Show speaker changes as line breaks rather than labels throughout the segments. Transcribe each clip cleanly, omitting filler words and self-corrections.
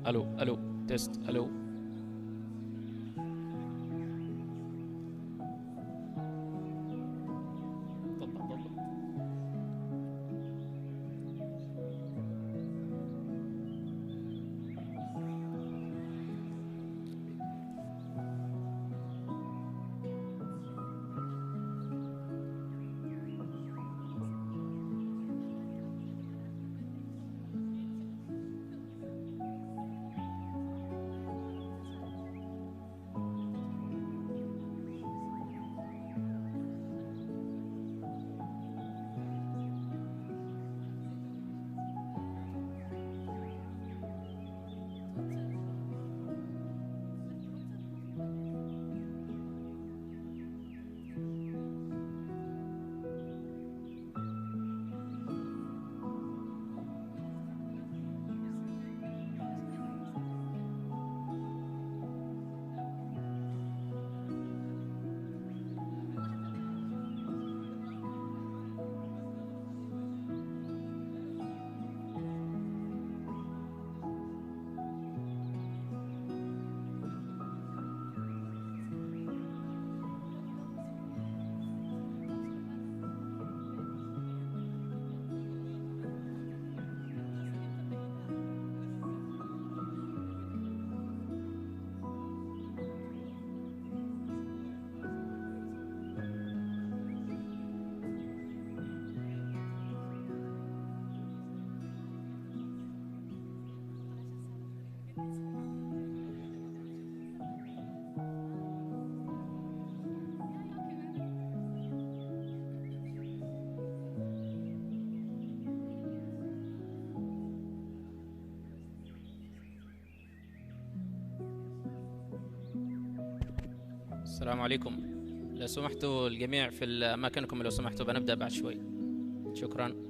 الو الو، تيست، الو. ضبط ضبط. السلام عليكم. لو سمحتوا الجميع في أماكنكم، لو سمحتوا بنبدأ بعد شوي. شكرا.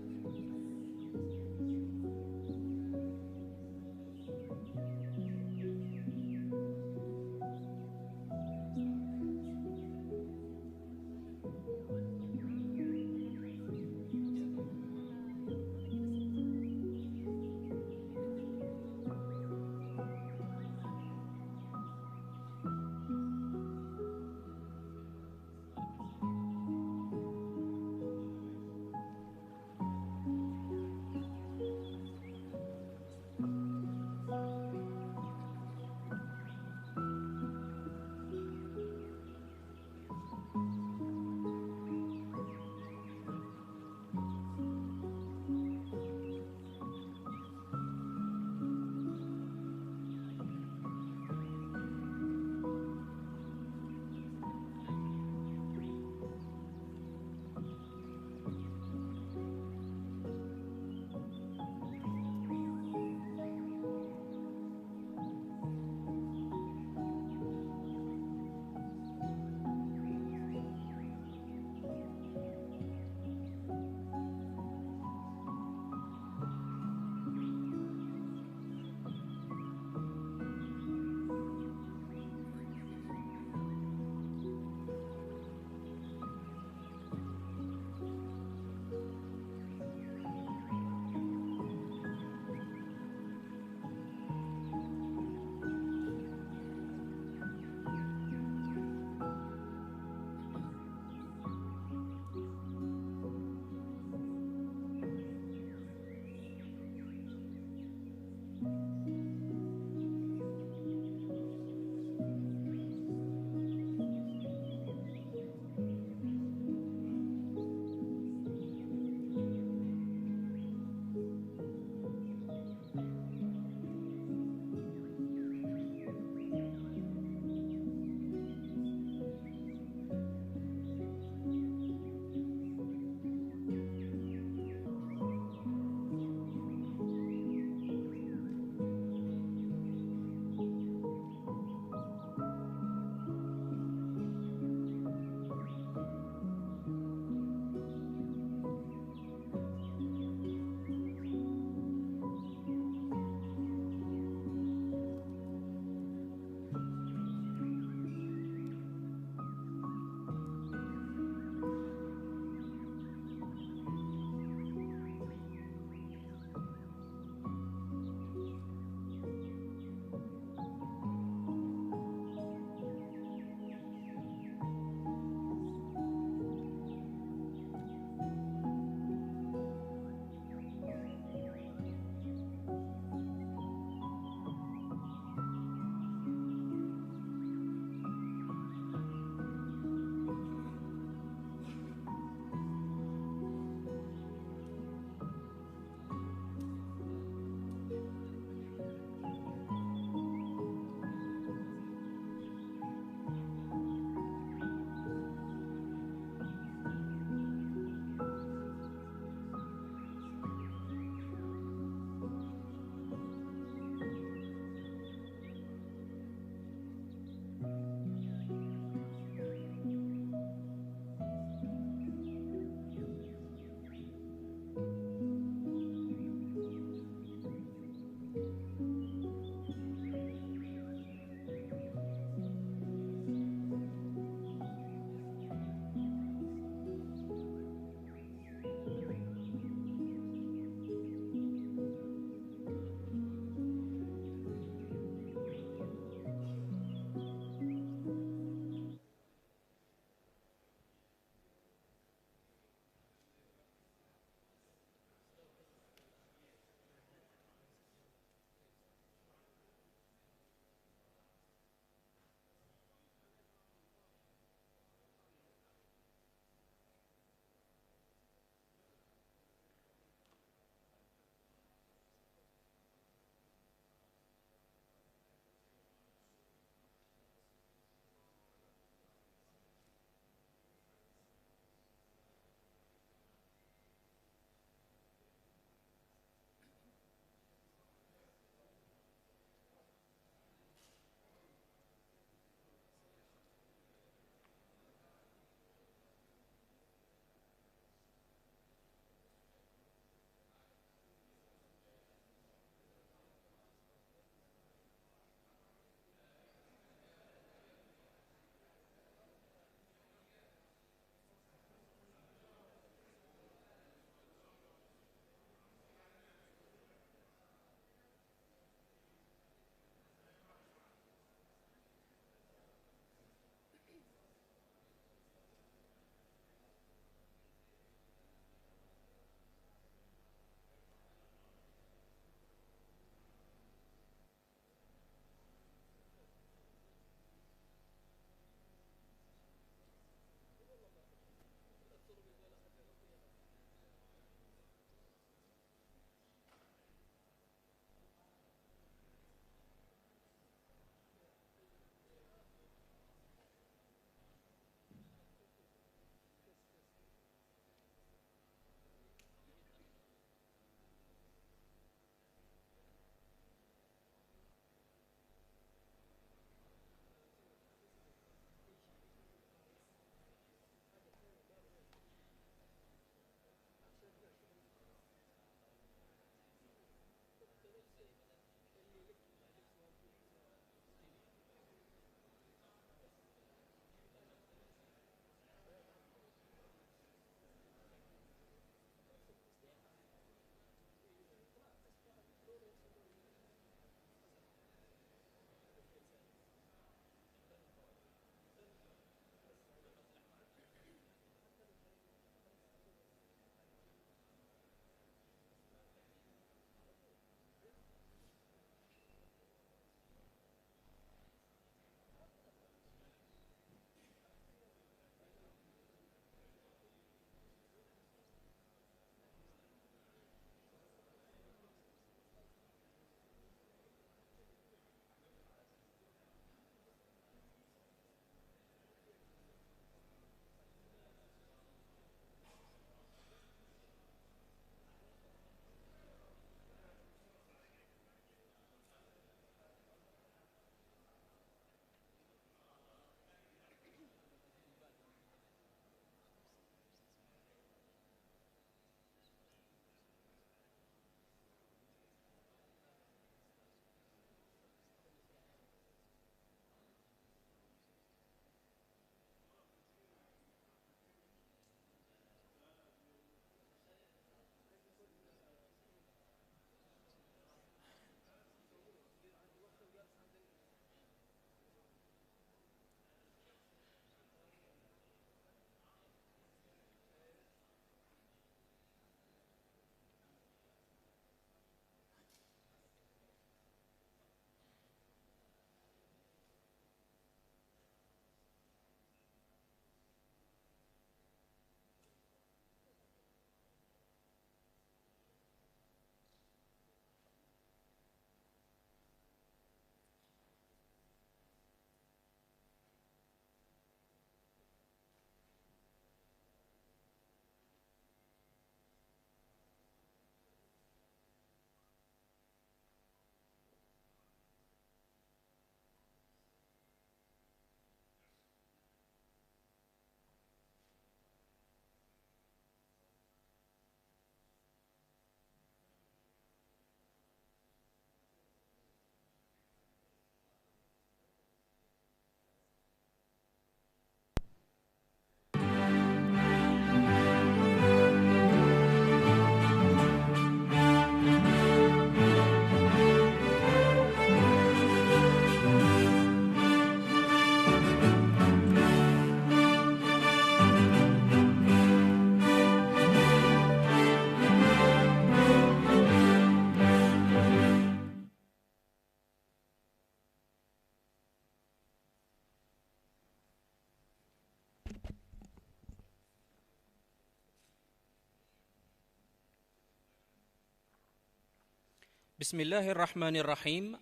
بسم الله الرحمن الرحيم.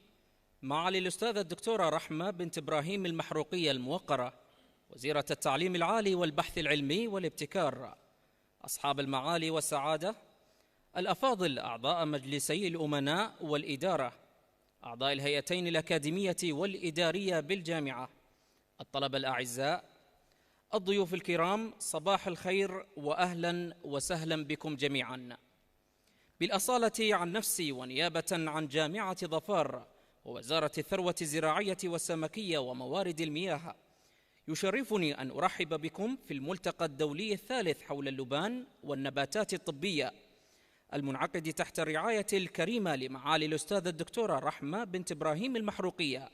معالي الأستاذة الدكتورة رحمة بنت إبراهيم المحروقية الموقرة، وزيرة التعليم العالي والبحث العلمي والابتكار، أصحاب المعالي والسعادة، الأفاضل أعضاء مجلسي الأمناء والإدارة، أعضاء الهيئتين الأكاديمية والإدارية بالجامعة، الطلبة الأعزاء، الضيوف الكرام، صباح الخير وأهلا وسهلا بكم جميعا. بالأصالة عن نفسي ونيابة عن جامعة ظفار ووزارة الثروة الزراعية والسمكية وموارد المياه، يشرفني أن أرحب بكم في الملتقى الدولي الثالث حول اللبان والنباتات الطبية، المنعقد تحت الرعاية الكريمة لمعالي الأستاذة الدكتورة رحمة بنت إبراهيم المحروقية،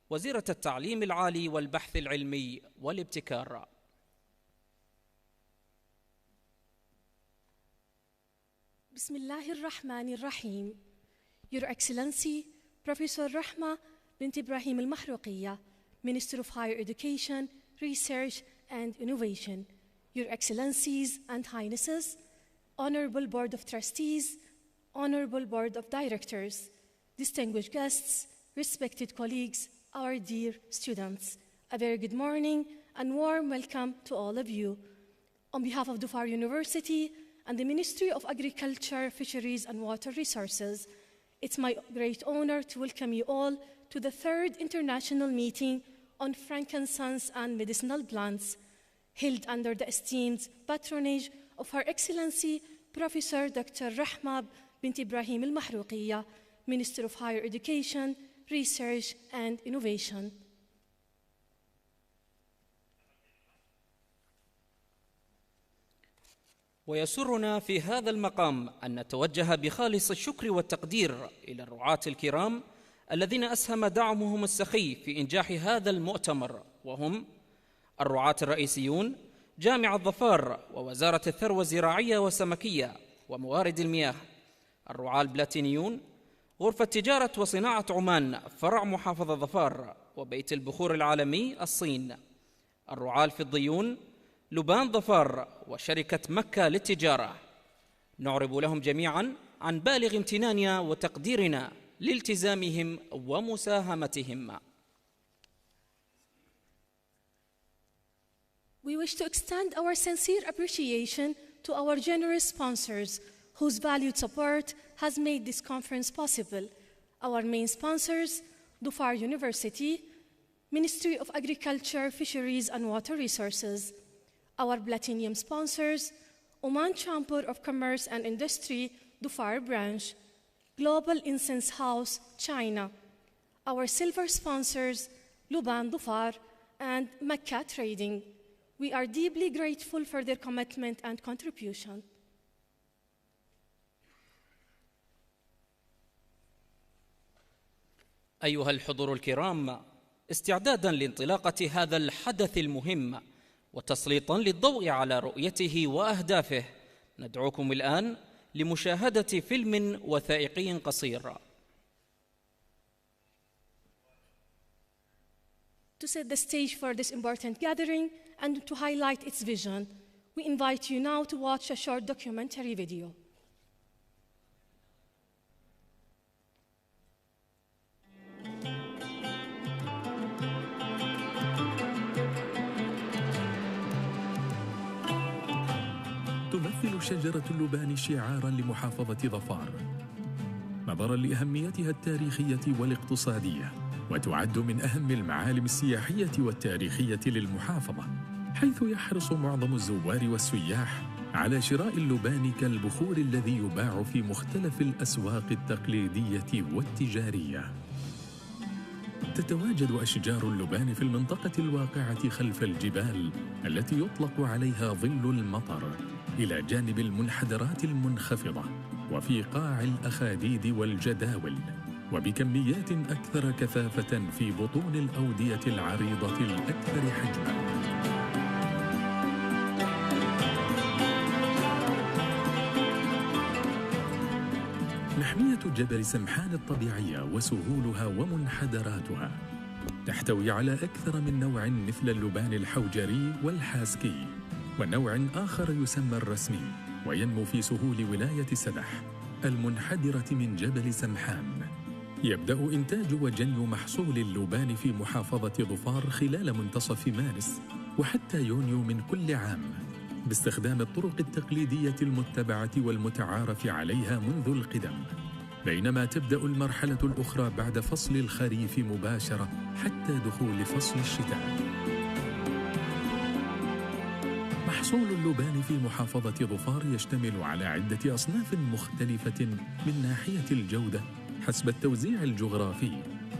وزيرة التعليم العالي والبحث العلمي والابتكار.
بسم الله الرحمن الرحيم. Your Excellency, Professor Rahma bint Ibrahim al-Mahrouqiya, Minister of Higher Education, Research and Innovation, Your Excellencies and Highnesses, Honorable Board of Trustees, Honorable Board of Directors, distinguished guests, respected colleagues, our dear students, a very good morning and warm welcome to all of you. On behalf of Dhofar University and the Ministry of Agriculture, Fisheries and Water Resources, it's my great honor to welcome you all to the third international meeting on frankincense and medicinal plants, held under the esteemed patronage of Her Excellency Professor Dr. Rahma bint Ibrahim al-Mahrouqiya, Minister of Higher Education, Research and Innovation.
ويسرنا في هذا المقام أن نتوجه بخالص الشكر والتقدير إلى الرعاة الكرام الذين أسهم دعمهم السخي في إنجاح هذا المؤتمر، وهم الرعاة الرئيسيون، جامعة ظفار ووزارة الثروة الزراعية والسمكية وموارد المياه، الرعاة البلاتينيون، غرفة تجارة وصناعة عمان فرع محافظة ظفار وبيت البخور العالمي الصين، الرعاة الفضيون، لبان ظفار وشركة مكة للتجارة. نعرب لهم جميعا عن بالغ امتناننا وتقديرنا لالتزامهم ومساهمتهم.
We wish to extend our sincere appreciation to our generous sponsors whose valued support has made this conference possible. Our main sponsors, Dhofar University, Ministry of Agriculture, Fisheries and Water Resources. Our platinum sponsors, Oman Chamber of Commerce and Industry, Dhofar Branch, Global Incense House, China. Our silver sponsors, Luban Dhofar and Mecca Trading. We are deeply grateful for their commitment and contribution.
أيها الحضور الكرام، استعداداً لانطلاقة هذا الحدث المهم وتسليطاً للضوء على رؤيته وأهدافه، ندعوكم الآن لمشاهدة فيلم وثائقي قصير.
To set the stage for this important gathering and to highlight its vision, we invite you now to watch a short documentary video.
تمثل شجرة اللبان شعاراً لمحافظة ظفار، نظراً لأهميتها التاريخية والاقتصادية، وتعد من أهم المعالم السياحية والتاريخية للمحافظة، حيث يحرص معظم الزوار والسياح على شراء اللبان كالبخور الذي يباع في مختلف الأسواق التقليدية والتجارية. تتواجد أشجار اللبان في المنطقة الواقعة خلف الجبال التي يطلق عليها ظل المطر، إلى جانب المنحدرات المنخفضة وفي قاع الأخاديد والجداول، وبكميات أكثر كثافة في بطون الأودية العريضة الأكثر حجماً. محمية جبل سمحان الطبيعية وسهولها ومنحدراتها تحتوي على أكثر من نوع مثل اللبان الحوجري والحاسكي، ونوع آخر يسمى الرسمي، وينمو في سهول ولاية سدح، المنحدرة من جبل سمحان. يبدأ إنتاج وجني محصول اللبان في محافظة ظفار خلال منتصف مارس وحتى يونيو من كل عام، باستخدام الطرق التقليدية المتبعة والمتعارف عليها منذ القدم، بينما تبدأ المرحلة الأخرى بعد فصل الخريف مباشرة حتى دخول فصل الشتاء. محصول اللبان في محافظة ظفار يشتمل على عدة أصناف مختلفة من ناحية الجودة حسب التوزيع الجغرافي،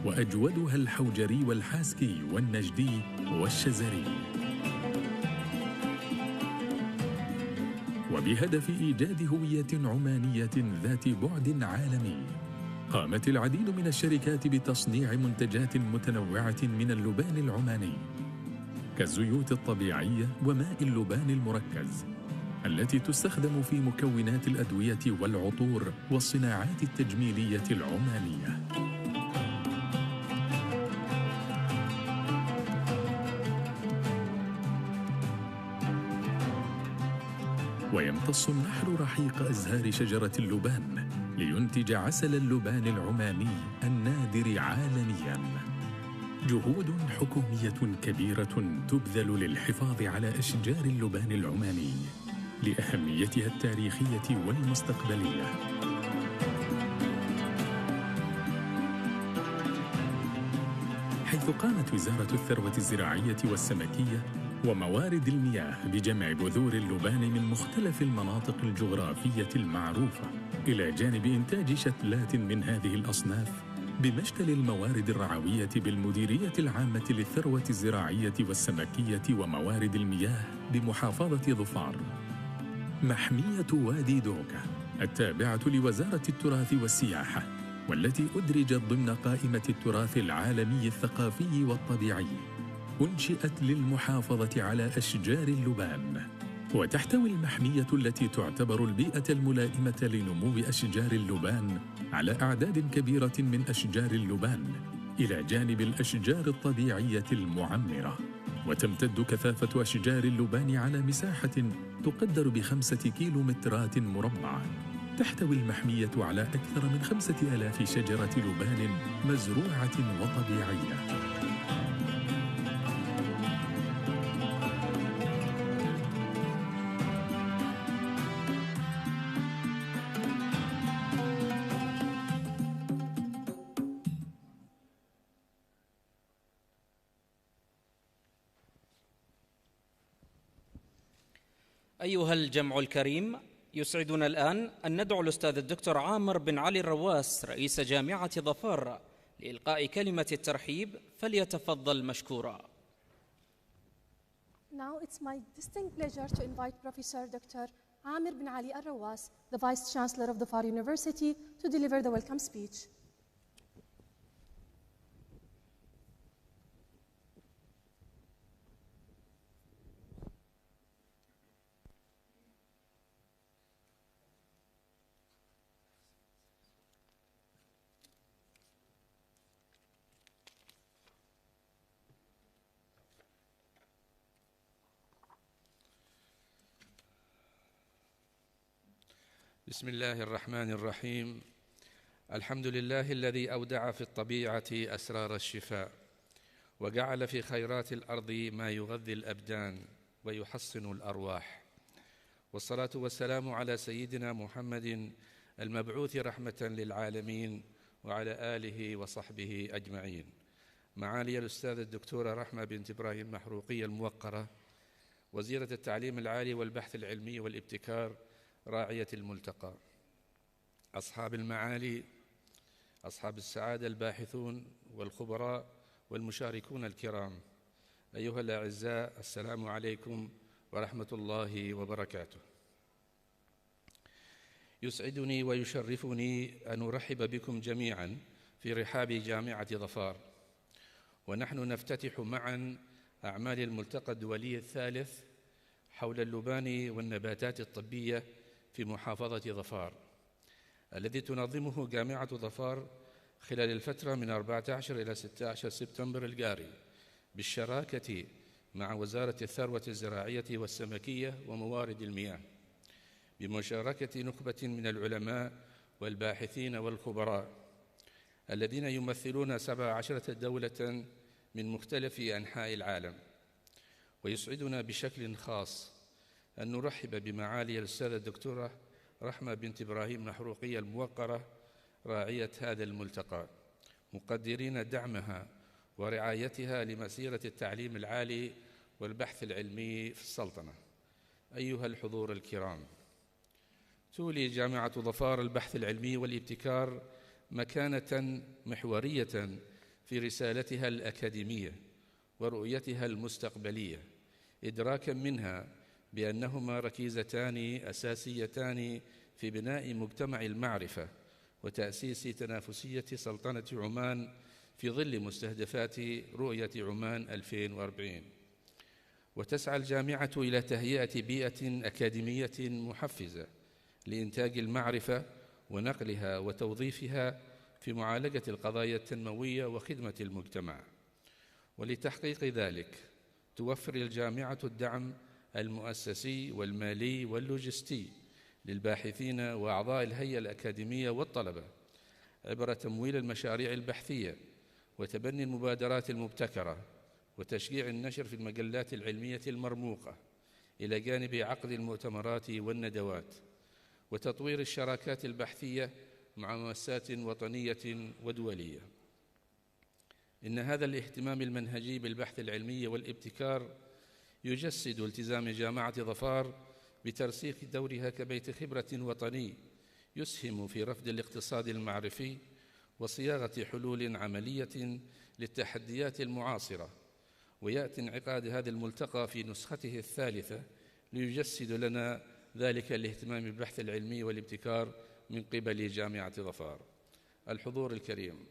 وأجودها الحوجري والحاسكي والنجدي والشزري. وبهدف إيجاد هوية عمانية ذات بعد عالمي، قامت العديد من الشركات بتصنيع منتجات متنوعة من اللبان العماني، كالزيوت الطبيعية وماء اللبان المركز التي تستخدم في مكونات الأدوية والعطور والصناعات التجميلية العمانية. ويمتص النحل رحيق أزهار شجرة اللبان لينتج عسل اللبان العماني النادر عالمياً. جهود حكومية كبيرة تبذل للحفاظ على أشجار اللبان العماني لأهميتها التاريخية والمستقبلية. حيث قامت وزارة الثروة الزراعية والسمكية وموارد المياه بجمع بذور اللبان من مختلف المناطق الجغرافية المعروفة، إلى جانب إنتاج شتلات من هذه الأصناف بمشتل الموارد الرعوية بالمديرية العامة للثروة الزراعية والسمكية وموارد المياه بمحافظة ظفار. محمية وادي دوكا التابعة لوزارة التراث والسياحة، والتي أدرجت ضمن قائمة التراث العالمي الثقافي والطبيعي، أنشئت للمحافظة على أشجار اللبان، وتحتوي المحمية التي تعتبر البيئة الملائمة لنمو أشجار اللبان على أعداد كبيرة من أشجار اللبان إلى جانب الأشجار الطبيعية المعمرة. وتمتد كثافة أشجار اللبان على مساحة تقدر ب5 كيلومترات مربعة. تحتوي المحمية على أكثر من 5000 شجرة لبان مزروعة وطبيعية.
أيها الجمع الكريم، يسعدنا الآن أن ندعو الأستاذ الدكتور عامر بن علي الرواس رئيس جامعة ظفار لإلقاء كلمة الترحيب، فليتفضل مشكورا.
Now it's my distinct pleasure to invite Professor Dr. Amir bin Ali Al-Rawas, the Vice Chancellor of Dhofar University, to deliver the welcome speech.
بسم الله الرحمن الرحيم. الحمد لله الذي أودع في الطبيعة أسرار الشفاء، وجعل في خيرات الأرض ما يغذي الأبدان ويحصن الأرواح، والصلاة والسلام على سيدنا محمد المبعوث رحمة للعالمين وعلى آله وصحبه أجمعين. معالي الأستاذ الدكتورة رحمة بنت إبراهيم المحروقية الموقرة، وزيرة التعليم العالي والبحث العلمي والابتكار راعية الملتقى، أصحاب المعالي، أصحاب السعادة، الباحثون والخبراء والمشاركون الكرام، أيها الأعزاء، السلام عليكم ورحمة الله وبركاته. يسعدني ويشرفني أن أرحب بكم جميعا في رحاب جامعة ظفار، ونحن نفتتح معا أعمال الملتقى الدولي الثالث حول اللبان والنباتات الطبية في محافظة ظفار، الذي تنظمه جامعة ظفار خلال الفترة من 14 إلى 16 سبتمبر الجاري، بالشراكة مع وزارة الثروة الزراعية والسمكية وموارد المياه، بمشاركة نخبة من العلماء والباحثين والخبراء الذين يمثلون 17 دولة من مختلف أنحاء العالم. ويسعدنا بشكل خاص أن نرحب بمعالي الأستاذة الدكتورة رحمة بنت إبراهيم محروقية الموقرة راعية هذا الملتقى، مقدرين دعمها ورعايتها لمسيرة التعليم العالي والبحث العلمي في السلطنة. أيها الحضور الكرام، تولي جامعة ظفار البحث العلمي والابتكار مكانة محورية في رسالتها الأكاديمية ورؤيتها المستقبلية، إدراكا منها بأنهما ركيزتان أساسيتان في بناء مجتمع المعرفة وتأسيس تنافسية سلطنة عمان في ظل مستهدفات رؤية عمان 2040. وتسعى الجامعة إلى تهيئة بيئة أكاديمية محفزة لإنتاج المعرفة ونقلها وتوظيفها في معالجة القضايا التنموية وخدمة المجتمع. ولتحقيق ذلك توفر الجامعة الدعم المؤسسي والمالي واللوجستي للباحثين وأعضاء الهيئة الأكاديمية والطلبة عبر تمويل المشاريع البحثية وتبني المبادرات المبتكرة وتشجيع النشر في المجلات العلمية المرموقة، إلى جانب عقد المؤتمرات والندوات وتطوير الشراكات البحثية مع مؤسسات وطنية ودولية. إن هذا الاهتمام المنهجي بالبحث العلمي والابتكار يجسد التزام جامعة ظفار بترسيخ دورها كبيت خبرة وطني يسهم في رفض الاقتصاد المعرفي وصياغة حلول عملية للتحديات المعاصرة. ويأتي انعقاد هذا الملتقى في نسخته الثالثة ليجسد لنا ذلك الاهتمام بالبحث العلمي والابتكار من قبل جامعة ظفار. الحضور الكريم،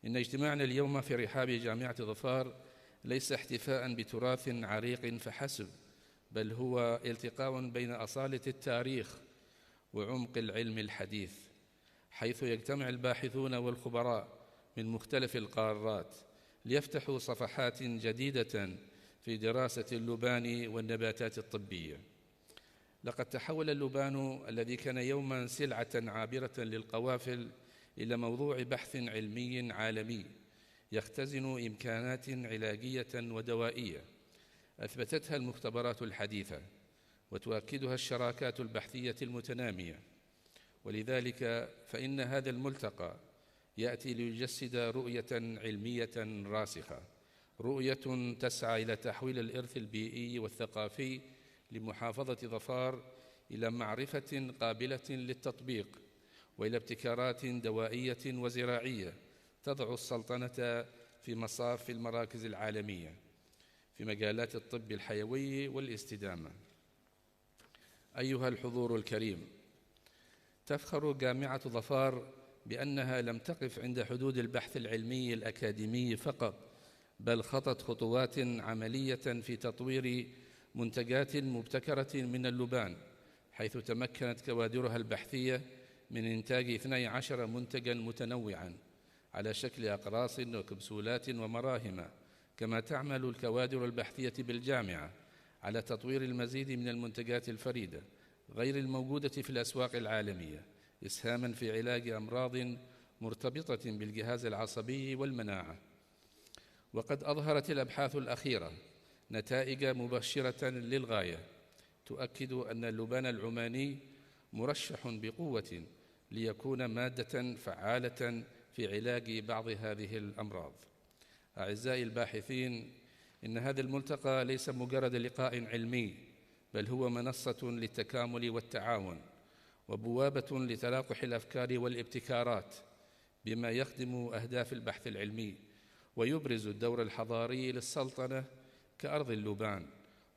إن اجتماعنا اليوم في رحاب جامعة ظفار ليس احتفاء بتراث عريق فحسب، بل هو التقاء بين أصالة التاريخ وعمق العلم الحديث، حيث يجتمع الباحثون والخبراء من مختلف القارات ليفتحوا صفحات جديدة في دراسة اللبان والنباتات الطبية. لقد تحول اللبان الذي كان يوما سلعة عابرة للقوافل إلى موضوع بحث علمي عالمي يختزن إمكانات علاجية ودوائية أثبتتها المختبرات الحديثة وتؤكدها الشراكات البحثية المتنامية. ولذلك فإن هذا الملتقى يأتي ليجسد رؤية علمية راسخة، رؤية تسعى إلى تحويل الإرث البيئي والثقافي لمحافظة ظفار إلى معرفة قابلة للتطبيق وإلى ابتكارات دوائية وزراعية تضع السلطنة في مصاف المراكز العالمية في مجالات الطب الحيوي والاستدامة. أيها الحضور الكريم، تفخر جامعة ظفار بأنها لم تقف عند حدود البحث العلمي الأكاديمي فقط، بل خطت خطوات عملية في تطوير منتجات مبتكرة من اللبان، حيث تمكنت كوادرها البحثية من إنتاج 12 منتجا متنوعا على شكل أقراص وكبسولات ومراهم. كما تعمل الكوادر البحثية بالجامعة على تطوير المزيد من المنتجات الفريدة غير الموجودة في الأسواق العالمية، إسهاما في علاج أمراض مرتبطة بالجهاز العصبي والمناعة. وقد أظهرت الأبحاث الأخيرة نتائج مبشرة للغاية تؤكد أن اللبان العماني مرشح بقوة ليكون مادة فعالة في علاج بعض هذه الأمراض. أعزائي الباحثين، إن هذا الملتقى ليس مجرد لقاء علمي، بل هو منصة للتكامل والتعاون وبوابة لتلاقح الأفكار والابتكارات بما يخدم أهداف البحث العلمي ويبرز الدور الحضاري للسلطنة كأرض اللبان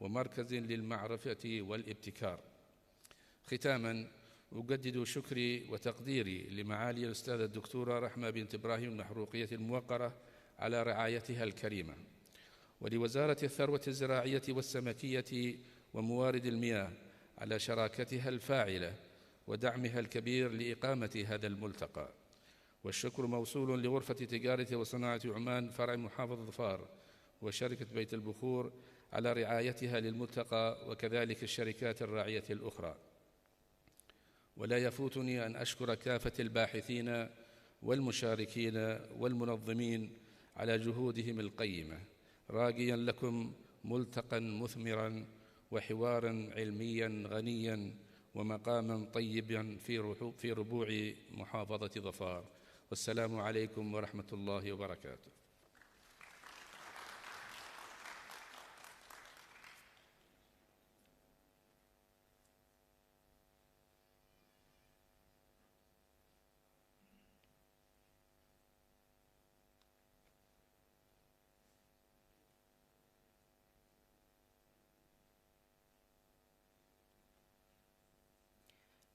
ومركز للمعرفة والابتكار. ختاما، أجدد شكري وتقديري لمعالي الأستاذة الدكتورة رحمة بنت إبراهيم المحروقية الموقرة على رعايتها الكريمة، ولوزارة الثروة الزراعية والسمكية وموارد المياه على شراكتها الفاعلة ودعمها الكبير لإقامة هذا الملتقى. والشكر موصول لغرفة تجارة وصناعة عمان فرع محافظة ظفار وشركة بيت البخور على رعايتها للملتقى، وكذلك الشركات الراعية الأخرى. ولا يفوتني أن أشكر كافة الباحثين والمشاركين والمنظمين على جهودهم القيمة، راجيا لكم ملتقى مثمرا وحوارا علميا غنيا ومقاما طيبا في ربوع محافظة ظفار. والسلام عليكم ورحمة الله وبركاته.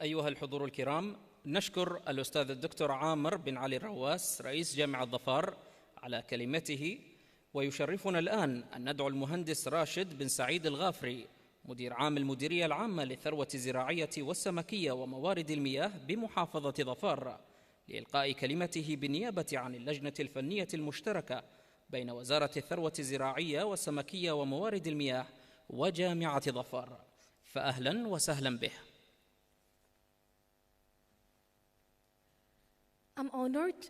أيها الحضور الكرام، نشكر الأستاذ الدكتور عامر بن علي الرواس رئيس جامعة ظفار على كلمته، ويشرفنا الآن أن ندعو المهندس راشد بن سعيد الغافري مدير عام المديرية العامة للثروة الزراعية والسمكية وموارد المياه بمحافظة ظفار لإلقاء كلمته بالنيابة عن اللجنة الفنية المشتركة بين وزارة الثروة الزراعية والسمكية وموارد المياه وجامعة ظفار. فأهلا وسهلا به.
I'm honored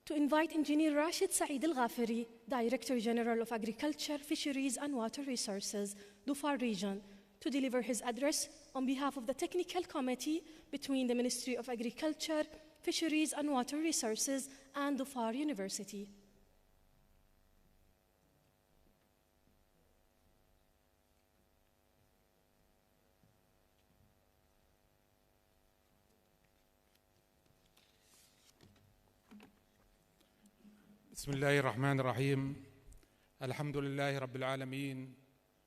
to invite Engineer Rashid Saeed Al-Ghafari, Director General of Agriculture, Fisheries and Water Resources, Dhofar Region, to deliver his address on behalf of the Technical Committee between the Ministry of Agriculture, Fisheries and Water Resources and Dhofar University.
بسم الله الرحمن الرحيم. الحمد لله رب العالمين،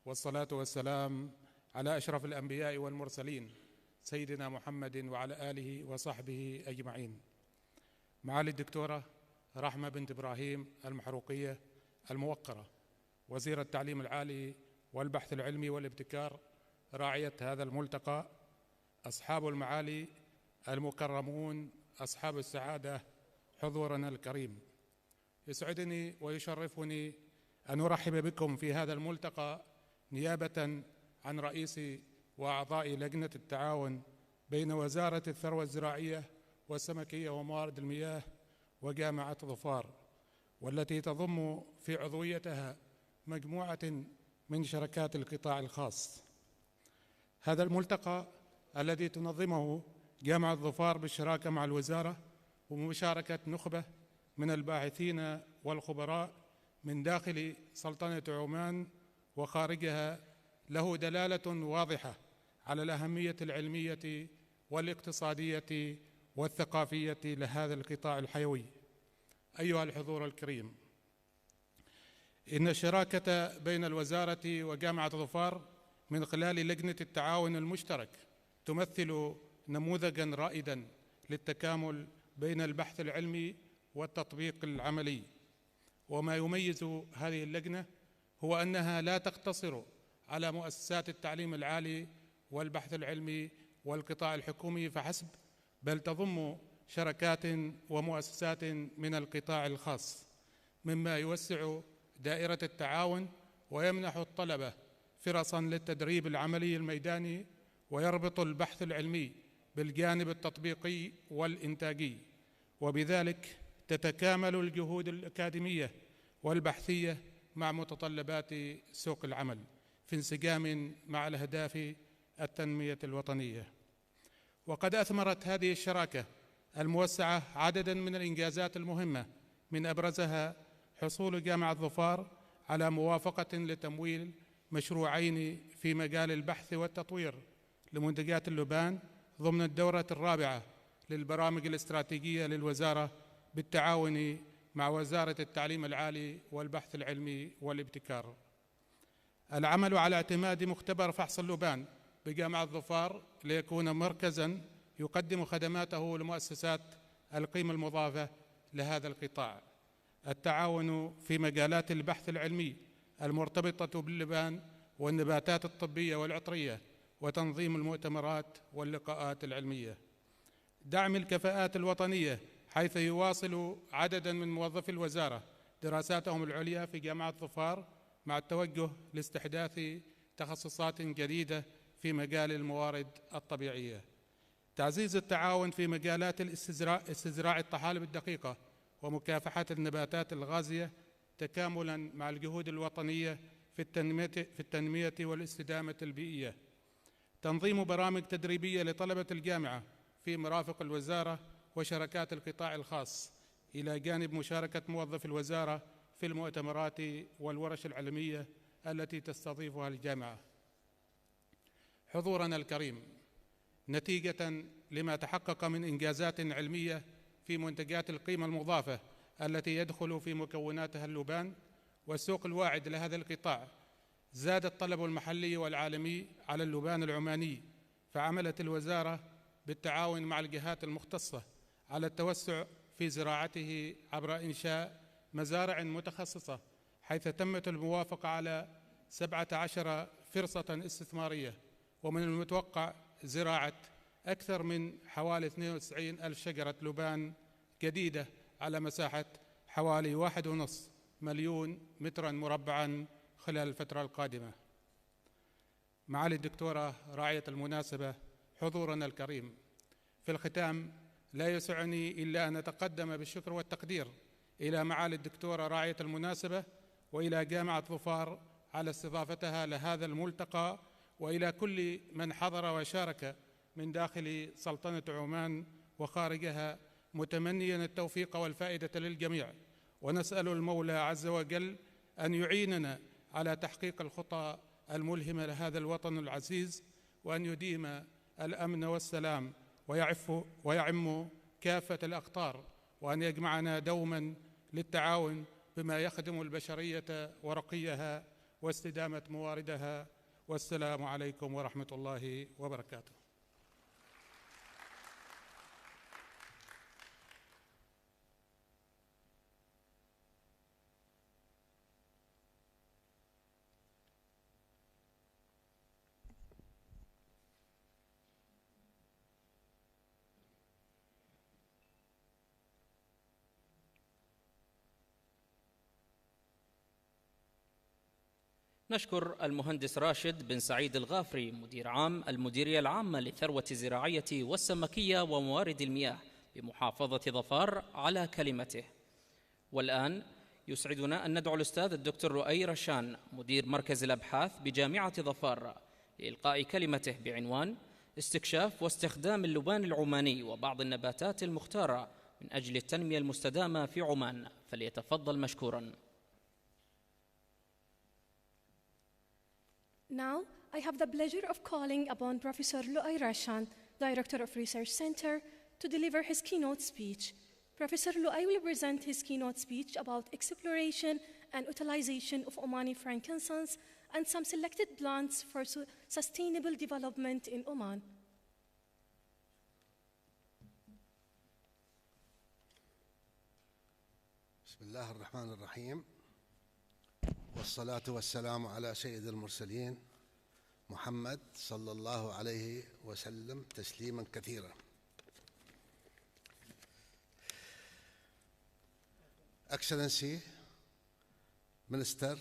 والصلاة والسلام على أشرف الأنبياء والمرسلين سيدنا محمد وعلى آله وصحبه أجمعين. معالي الدكتورة رحمة بنت إبراهيم المحروقية الموقرة، وزير التعليم العالي والبحث العلمي والابتكار، راعية هذا الملتقى، أصحاب المعالي المكرمون، أصحاب السعادة، حضورنا الكريم، يسعدني ويشرفني أن أرحب بكم في هذا الملتقى نيابة عن رئيس وأعضاء لجنة التعاون بين وزارة الثروة الزراعية والسمكية وموارد المياه وجامعة ظفار، والتي تضم في عضويتها مجموعة من شركات القطاع الخاص. هذا الملتقى الذي تنظمه جامعة ظفار بالشراكة مع الوزارة ومشاركة نخبة من الباحثين والخبراء من داخل سلطنة عمان وخارجها، له دلالة واضحة على الأهمية العلمية والاقتصادية والثقافية لهذا القطاع الحيوي. أيها الحضور الكريم، إن الشراكة بين الوزارة وجامعة ظفار من خلال لجنة التعاون المشترك تمثل نموذجاً رائداً للتكامل بين البحث العلمي والتطبيق العملي. وما يميز هذه اللجنة هو أنها لا تقتصر على مؤسسات التعليم العالي والبحث العلمي والقطاع الحكومي فحسب، بل تضم شركات ومؤسسات من القطاع الخاص، مما يوسع دائرة التعاون ويمنح الطلبة فرصاً للتدريب العملي الميداني، ويربط البحث العلمي بالجانب التطبيقي والإنتاجي، وبذلك تتكامل الجهود الأكاديمية والبحثية مع متطلبات سوق العمل في انسجام مع الأهداف التنمية الوطنية. وقد أثمرت هذه الشراكة الموسعة عدداً من الإنجازات المهمة، من أبرزها حصول جامعة ظفار على موافقة لتمويل مشروعين في مجال البحث والتطوير لمنتجات اللبان ضمن الدورة الرابعة للبرامج الاستراتيجية للوزارة بالتعاون مع وزارة التعليم العالي والبحث العلمي والابتكار. العمل على اعتماد مختبر فحص اللبان بجامعة ظفار ليكون مركزاً يقدم خدماته لمؤسسات القيمة المضافة لهذا القطاع. التعاون في مجالات البحث العلمي المرتبطة باللبان والنباتات الطبية والعطرية، وتنظيم المؤتمرات واللقاءات العلمية. دعم الكفاءات الوطنية، حيث يواصل عدداً من موظفي الوزارة دراساتهم العليا في جامعة ظفار مع التوجه لاستحداث تخصصات جديدة في مجال الموارد الطبيعية. تعزيز التعاون في مجالات استزراع الطحالب الدقيقة ومكافحة النباتات الغازية تكاملاً مع الجهود الوطنية في التنمية والاستدامة البيئية. تنظيم برامج تدريبية لطلبة الجامعة في مرافق الوزارة وشركات القطاع الخاص، إلى جانب مشاركة موظفي الوزارة في المؤتمرات والورش العلمية التي تستضيفها الجامعة. حضورنا الكريم، نتيجة لما تحقق من إنجازات علمية في منتجات القيمة المضافة التي يدخل في مكوناتها اللبان والسوق الواعد لهذا القطاع، زاد الطلب المحلي والعالمي على اللبان العماني، فعملت الوزارة بالتعاون مع الجهات المختصة على التوسع في زراعته عبر إنشاء مزارع متخصصة، حيث تمت الموافقة على 17 فرصة استثمارية، ومن المتوقع زراعة أكثر من حوالي 92 ألف شجرة لبان جديدة على مساحة حوالي 1.5 مليون متراً مربعاً خلال الفترة القادمة. معالي الدكتورة راعية المناسبة، حضورنا الكريم، في الختام لا يسعني إلا أن أتقدم بالشكر والتقدير إلى معالي الدكتورة راعية المناسبة وإلى جامعة ظفار على استضافتها لهذا الملتقى، وإلى كل من حضر وشارك من داخل سلطنة عمان وخارجها، متمنيا التوفيق والفائدة للجميع، ونسأل المولى عز وجل أن يعيننا على تحقيق الخطى الملهمة لهذا الوطن العزيز، وأن يديم الأمن والسلام ويعم كافة الأقطار، وأن يجمعنا دوما للتعاون بما يخدم البشرية ورقيها واستدامة مواردها. والسلام عليكم ورحمة الله وبركاته.
نشكر المهندس راشد بن سعيد الغافري، مدير عام المديرية العامة للثروة الزراعية والسمكية وموارد المياه بمحافظة ظفار على كلمته. والآن يسعدنا أن ندعو الأستاذ الدكتور لؤي رشان، مدير مركز الأبحاث بجامعة ظفار، لإلقاء كلمته بعنوان استكشاف واستخدام اللبان العماني وبعض النباتات المختارة من أجل التنمية المستدامة في عمان، فليتفضل مشكوراً.
Now, I have the pleasure of calling upon Professor Lؤي Rashan, Director of Research Center, to deliver his keynote speech. Professor Lؤي will present his keynote speech about exploration and utilization of Omani frankincense and some selected plants for sustainable development in Oman.
بسم الله الرحمن الرحيم، والصلاة والسلام على سيد المرسلين محمد صلى الله عليه وسلم تسليما كثيرا. Excellency, Minister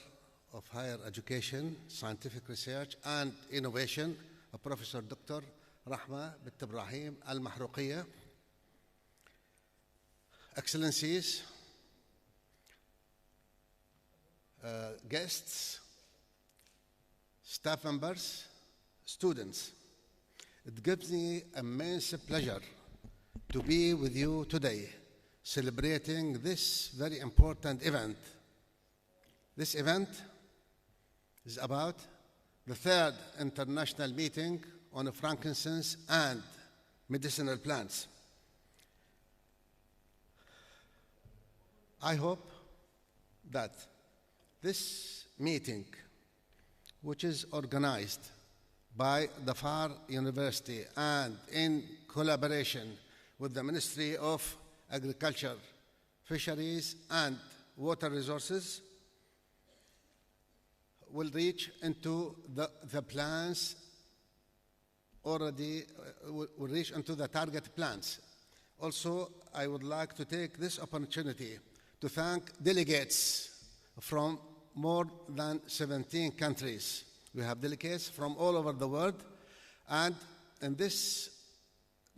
of Higher Education, Scientific Research and Innovation, Professor Dr. رحمة بنت إبراهيم المحروقية, Excellencies, guests, staff members, students, it gives me immense pleasure to be with you today, celebrating this very important event. This event is about the 3rd International Meeting on Frankincense and Medicinal Plants. I hope that this meeting, which is organized by the Far University and in collaboration with the Ministry of Agriculture, Fisheries and Water Resources, will reach into the plans already, will reach into the target plans. Also, I would like to take this opportunity to thank delegates from more than 17 countries. We have delegates from all over the world, and in this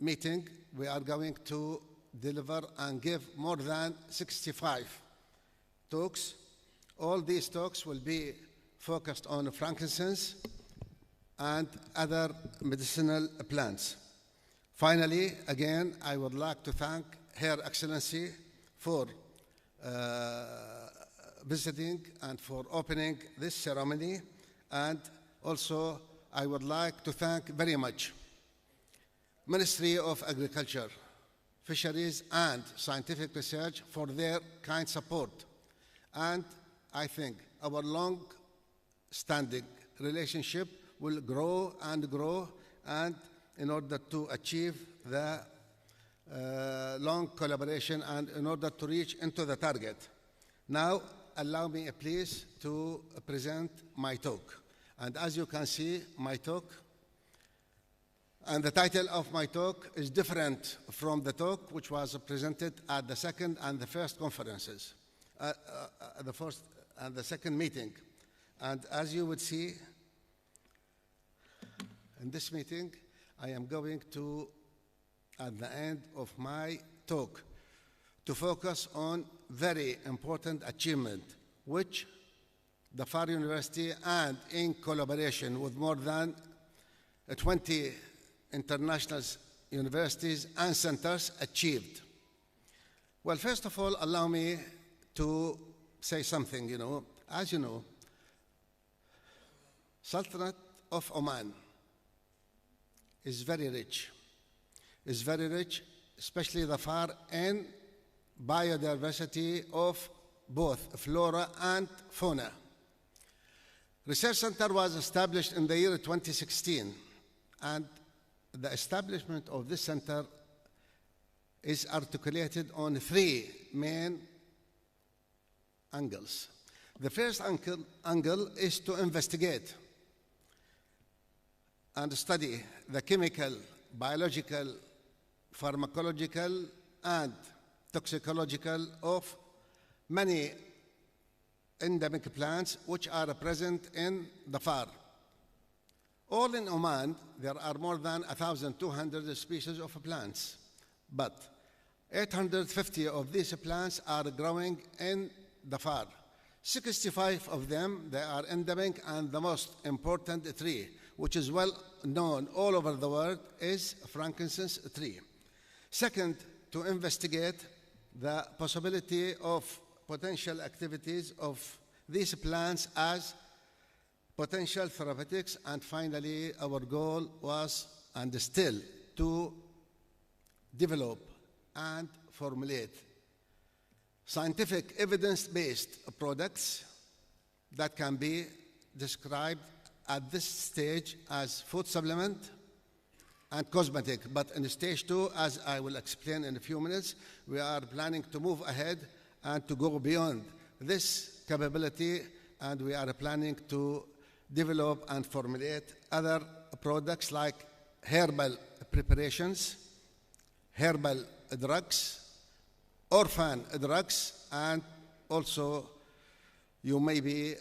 meeting, we are going to deliver and give more than 65 talks. All these talks will be focused on frankincense and other medicinal plants. Finally, again, I would like to thank Her Excellency for visiting and for opening this ceremony. And also, I would like to thank very much Ministry of Agriculture, Fisheries and Scientific Research for their kind support. And I think our long-standing relationship will grow and grow, and in order to achieve the long collaboration and in order to reach into the target. Now, allow me please to present my talk. And as you can see, my talk, and the title of my talk is different from the talk which was presented at the second and the first conferences, the first and the second meeting. And as you would see, in this meeting, I am going to, at the end of my talk, to focus on very important achievement, which the Far University and in collaboration with more than 20 international universities and centers achieved. Well, first of all, allow me to say something, As you know, Sultanate of Oman is very rich. It's very rich, especially the far in biodiversity of both flora and fauna. Research Center was established in the year 2016, and the establishment of this center is articulated on three main angles. The first angle is to investigate and study the chemical, biological, pharmacological, and toxicological of many endemic plants which are present in the far. All in Oman, there are more than 1,200 species of plants, but 850 of these plants are growing in the far. 65 of them, they are endemic, and the most important tree, which is well known all over the world, is frankincense tree. Second, to investigate the possibility of potential activities of these plants as potential therapeutics. And finally, our goal was, and still, to develop and formulate scientific evidence-based products that can be described at this stage as food supplement and cosmetic. But in stage 2, as I will explain in a few minutes, we are planning to move ahead and to go beyond this capability, and we are planning to develop and formulate other products like herbal preparations, herbal drugs, orphan drugs, and also you may be,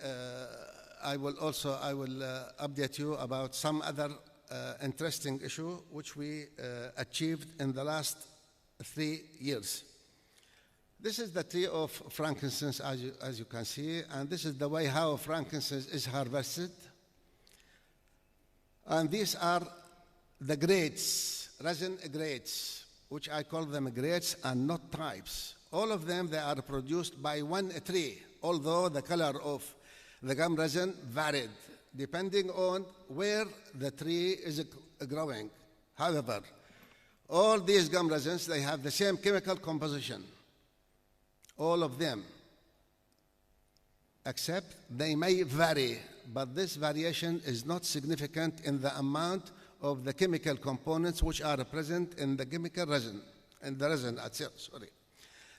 I will update you about some other interesting issue which we achieved in the last 3 years. This is the tree of frankincense, as you can see, and this is the way how frankincense is harvested. And these are the grades, resin grades, which I call them grades and not types. All of them, they are produced by one tree, although the color of the gum resin varied depending on where the tree is growing. However, all these gum resins, they have the same chemical composition, all of them, except they may vary, but this variation is not significant in the amount of the chemical components which are present in the chemical resin, in the resin itself, sorry.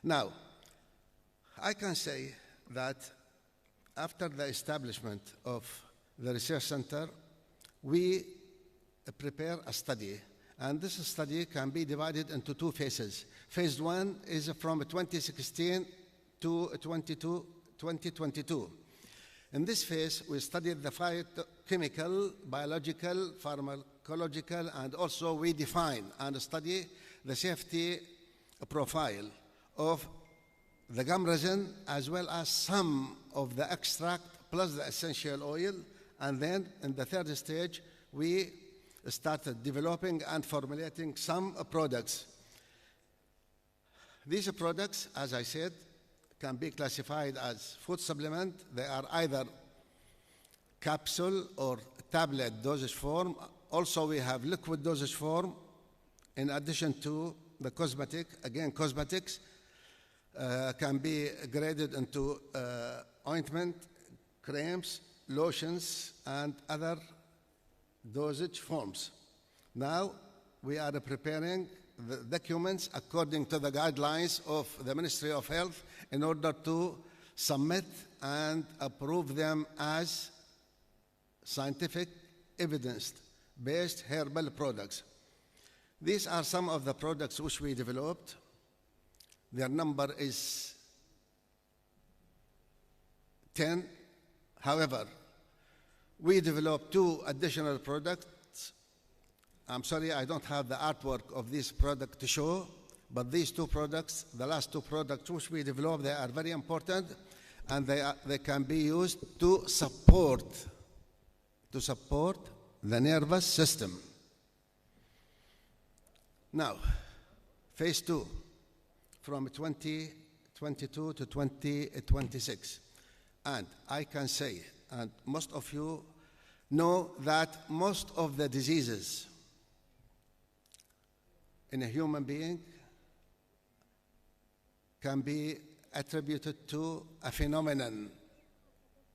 Now, I can say that after the establishment of the research center, we prepare a study, and this study can be divided into 2 phases. Phase 1 is from 2016 to 2022. In this phase, we studied the phytochemical, biological, pharmacological, and also we define and study the safety profile of the gum resin as well as some of the extract plus the essential oil. And then in the third stage, we started developing and formulating some products. These products, as I said, can be classified as food supplement. They are either capsule or tablet dosage form. Also, we have liquid dosage form in addition to the cosmetic. Again, cosmetics can be graded into ointment, creams, lotions, and other dosage forms. Now, we are preparing the documents according to the guidelines of the Ministry of Health in order to submit and approve them as scientific evidence-based herbal products. These are some of the products which we developed. Their number is 10. However, we developed 2 additional products. I'm sorry, I don't have the artwork of this product to show, but these 2 products, the last 2 products which we developed, they are very important, and they can be used to support the nervous system. Now, phase 2, from 2022 to 2026. And I can say, and most of you know, that most of the diseases in a human being can be attributed to a phenomenon,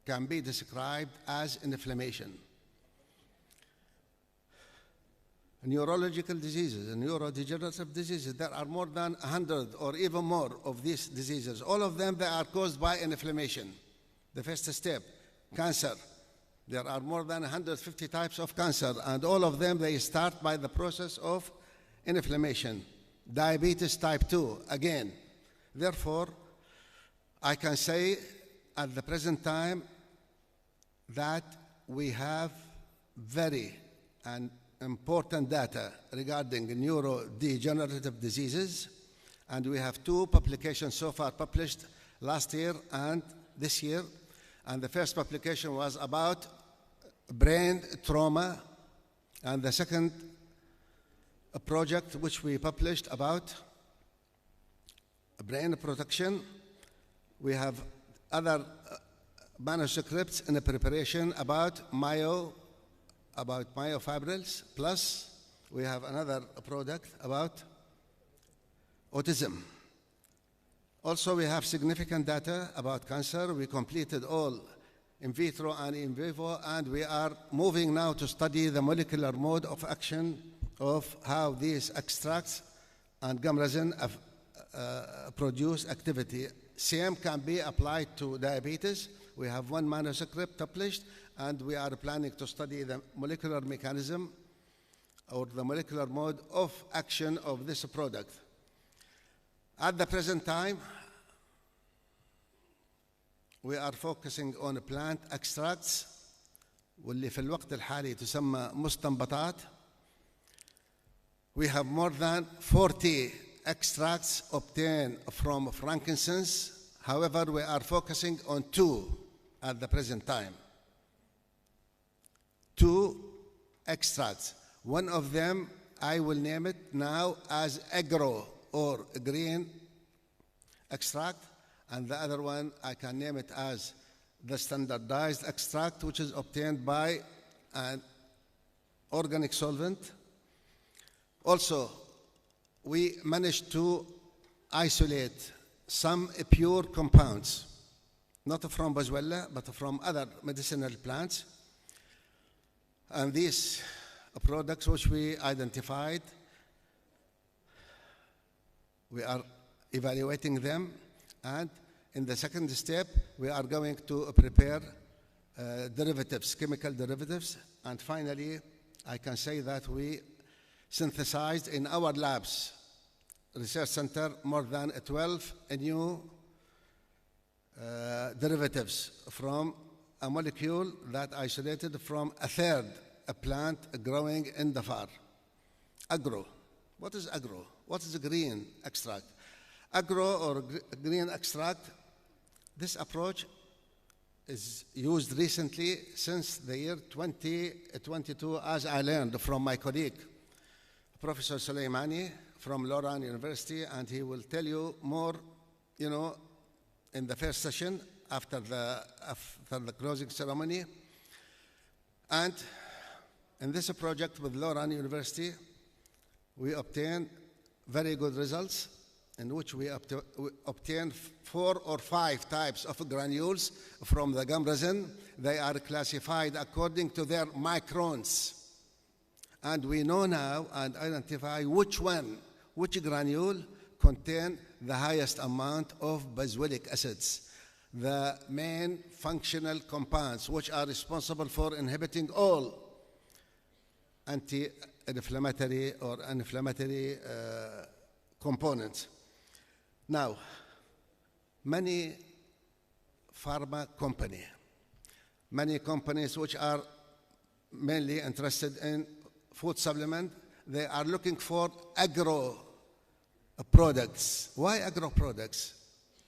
can be described as inflammation. Neurological diseases and neurodegenerative diseases, there are more than 100 or even more of these diseases. All of them, they are caused by inflammation. The first step, cancer. There are more than 150 types of cancer, and all of them, they start by the process of inflammation. Diabetes type 2, again. Therefore, I can say at the present time that we have very important data regarding neurodegenerative diseases, and we have 2 publications so far published last year and this year. And the first publication was about brain trauma, and the second project which we published about brain protection. We have other manuscripts in the preparation about myofibrils, plus we have another product about autism. Also, we have significant data about cancer. We completed all in vitro and in vivo, and we are moving now to study the molecular mode of action of how these extracts and gum resin produce activity. Same can be applied to diabetes. We have 1 manuscript published, and we are planning to study the molecular mechanism or the molecular mode of action of this product. At the present time, we are focusing on plant extracts, واللي في الوقت الحالي تسمى مستنبطات. We have more than 40 extracts obtained from frankincense. However, we are focusing on 2 at the present time. 2 extracts. One of them, I will name it now as agro or green extract, and the other one, I can name it as the standardized extract, which is obtained by an organic solvent. Also, we managed to isolate some pure compounds, not from boswellia, but from other medicinal plants. And these products which we identified, we are evaluating them, and in the second step, we are going to prepare derivatives, chemical derivatives, and finally, I can say that we synthesized in our labs, research center, more than 12 new derivatives from a molecule that isolated from a third a plant growing in Dhafar. Agro. What is agro? What is green extract? Agro or green extract, this approach is used recently since the year 2022, as I learned from my colleague, Professor Suleimani from Loran University, and he will tell you more, in the first session after the closing ceremony. And in this project with Loran University, we obtained very good results, in which we obtained 4 or 5 types of granules from the gum resin. They are classified according to their microns. And we know now and identify which granule contain the highest amount of benzoic acids, the main functional compounds which are responsible for inhibiting all anti-inflammatory or inflammatory components. Now, many companies which are mainly interested in food supplement, they are looking for agro products. Why agro products?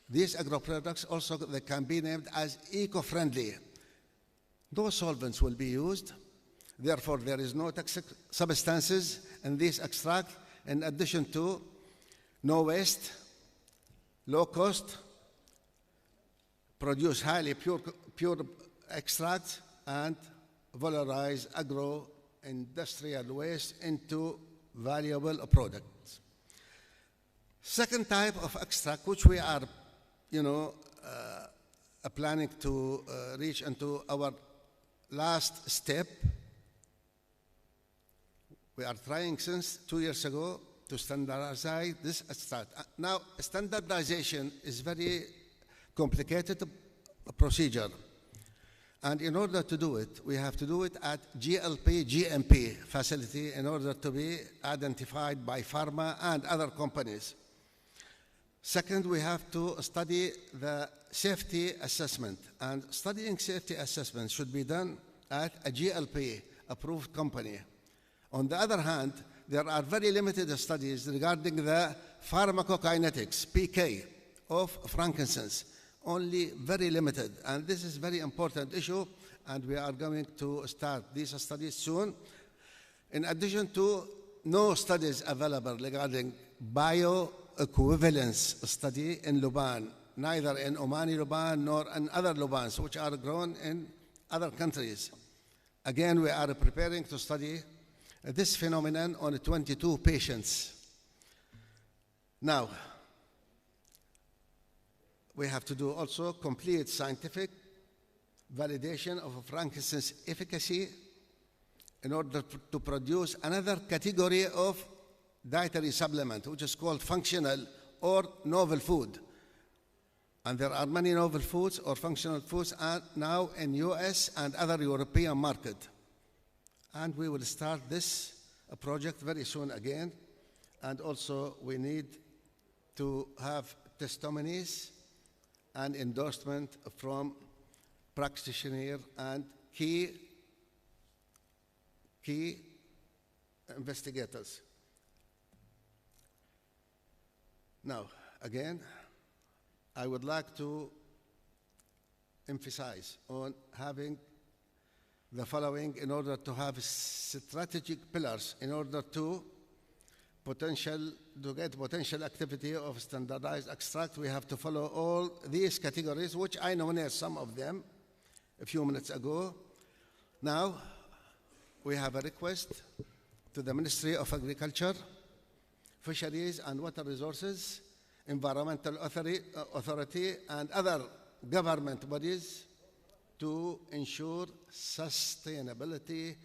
These agro products also, they can be named as eco-friendly. No solvents will be used. Therefore, there is no toxic substances in this extract, in addition to no waste, low cost, produce highly pure extract, and valorize agro-industrial waste into valuable products. Second type of extract, which we are, planning to reach into our last step, we are trying since 2 years ago to standardize this extract. Now, standardization is very complicated procedure. And in order to do it, we have to do it at GMP facility in order to be identified by pharma and other companies. Second, we have to study the safety assessment. And studying safety assessment should be done at a GLP approved company. On the other hand, there are very limited studies regarding the pharmacokinetics, PK, of frankincense. Only very limited, and this is a very important issue, and we are going to start these studies soon. In addition to no studies available regarding bioequivalence study in Luban, neither in Omani Luban nor in other Lubans which are grown in other countries. Again, we are preparing to study this phenomenon on 22 patients. Now, we have to do also complete scientific validation of frankincense efficacy in order to produce another category of dietary supplement, which is called functional or novel food. And there are many novel foods or functional foods now in US and other European market. And we will start this project very soon again. And also we need to have testimonies and endorsement from practitioners and key investigators. Now, again, I would like to emphasize on having the following in order to have strategic pillars in order to get potential activity of standardized extract. We have to follow all these categories, which I nominated some of them a few minutes ago. Now, we have a request to the Ministry of Agriculture, Fisheries and Water Resources, Environmental Authority, and other government bodies to ensure sustainability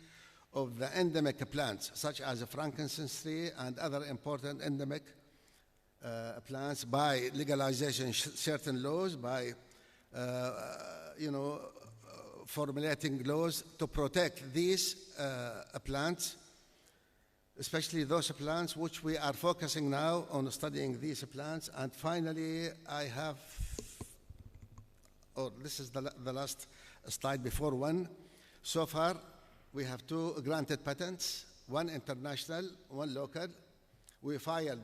of the endemic plants, such as frankincense tree and other important endemic plants, by legalization certain laws, by formulating laws to protect these plants, especially those plants which we are focusing now on studying these plants. And finally, this is the last slide before one. So far, We have 2 granted patents, 1 international, 1 local. We filed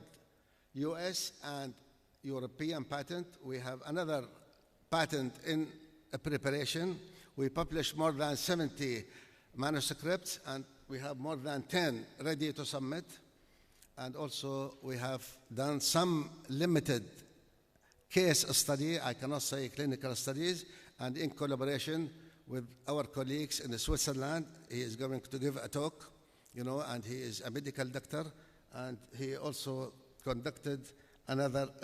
US and European patent. We have another patent in preparation. We published more than 70 manuscripts, and we have more than 10 ready to submit. And also we have done some limited case study, I cannot say clinical studies, and in collaboration with our colleagues in Switzerland. He is going to give a talk, and he is a medical doctor, and he also conducted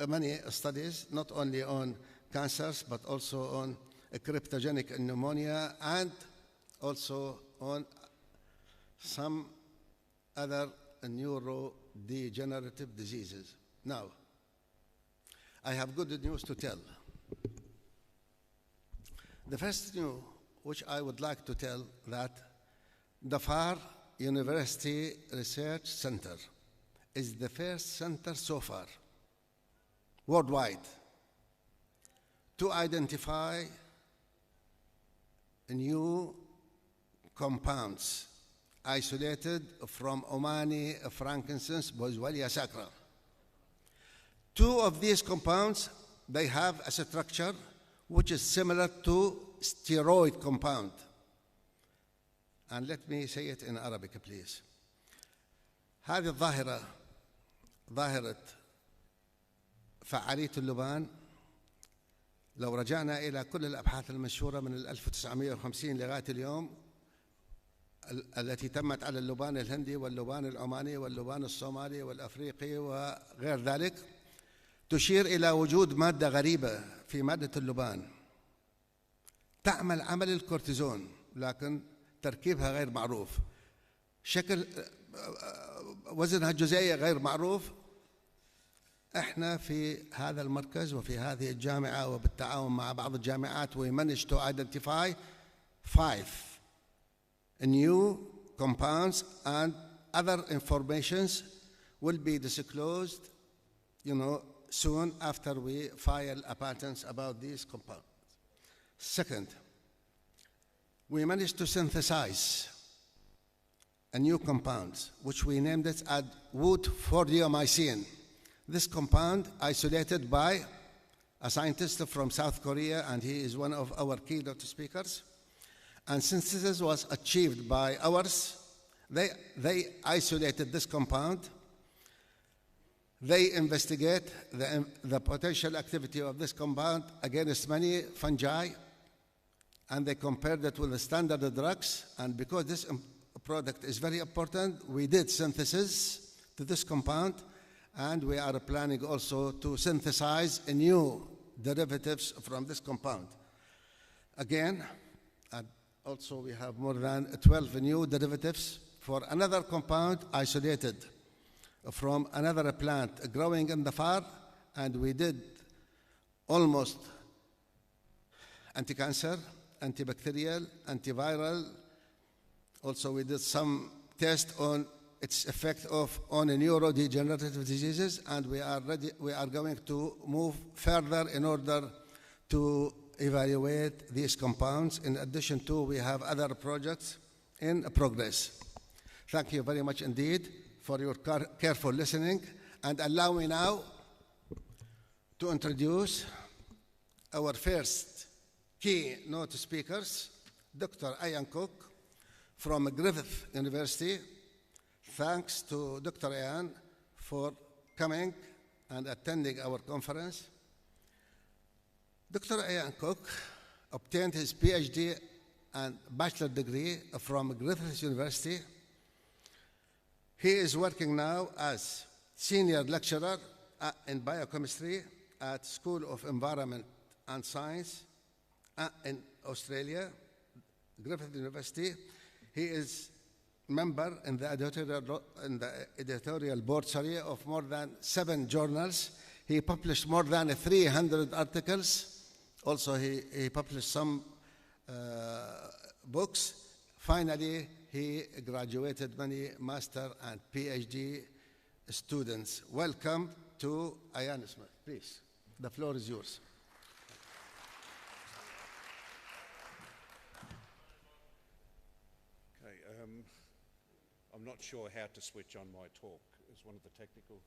many studies, not only on cancers, but also on cryptogenic pneumonia, and also on some other neurodegenerative diseases. Now, I have good news to tell. The first news which I would like to tell, that the Dhafar University Research Center is the first center so far worldwide to identify new compounds isolated from Omani frankincense, Boswellia sacra. 2 of these compounds, they have a structure which is similar to steroid compound. And let me say it in Arabic, please. هذه الظاهرة ظاهرة فعالية اللبان، لو رجعنا إلى كل الأبحاث المنشورة من 1950 لغاية اليوم التي تمت على اللبان الهندي واللبان العماني واللبان الصومالي والأفريقي وغير ذلك، تشير إلى وجود مادة غريبة في مادة اللبان تعمل عمل الكورتيزون، لكن تركيبها غير معروف، شكل وزنها الجزيئي غير معروف. احنا في هذا المركز وفي هذه الجامعة وبالتعاون مع بعض الجامعات we managed to identify 5 new compounds, and other informations will be disclosed, soon after we file a patent about these compounds. Second, we managed to synthesize a new compound, which we named it as wood-fordiomycin. This compound, isolated by a scientist from South Korea, and he is one of our keynote speakers, and synthesis was achieved by ours. They isolated this compound. They investigate the potential activity of this compound against many fungi, and they compared it with the standard drugs. And because this product is very important, we did synthesis to this compound, and we are planning also to synthesize new derivatives from this compound. Again, and also we have more than 12 new derivatives for another compound isolated from another plant growing in the Dhafar, and we did almost anti-cancer, antibacterial, antiviral. Also, we did some tests on its effect on neurodegenerative diseases, and we are going to move further in order to evaluate these compounds. In addition to, we have other projects in progress. Thank you very much indeed for your careful listening, and allow me now to introduce our first keynote speakers, Dr. Ian Cook from Griffith University. Thanks to Dr. Ian for coming and attending our conference. Dr. Ian Cook obtained his PhD and bachelor degree from Griffith University. He is working now as senior lecturer in biochemistry at School of Environment and Science in Australia, Griffith University. He is member in the editorial board of more than 7 journals. He published more than 300 articles. Also, he published some books. Finally, he graduated many master and PhD students. Welcome to Ian Smith. Please, the floor is yours.
Okay, I'm not sure how to switch on my talk. Is one of the technical...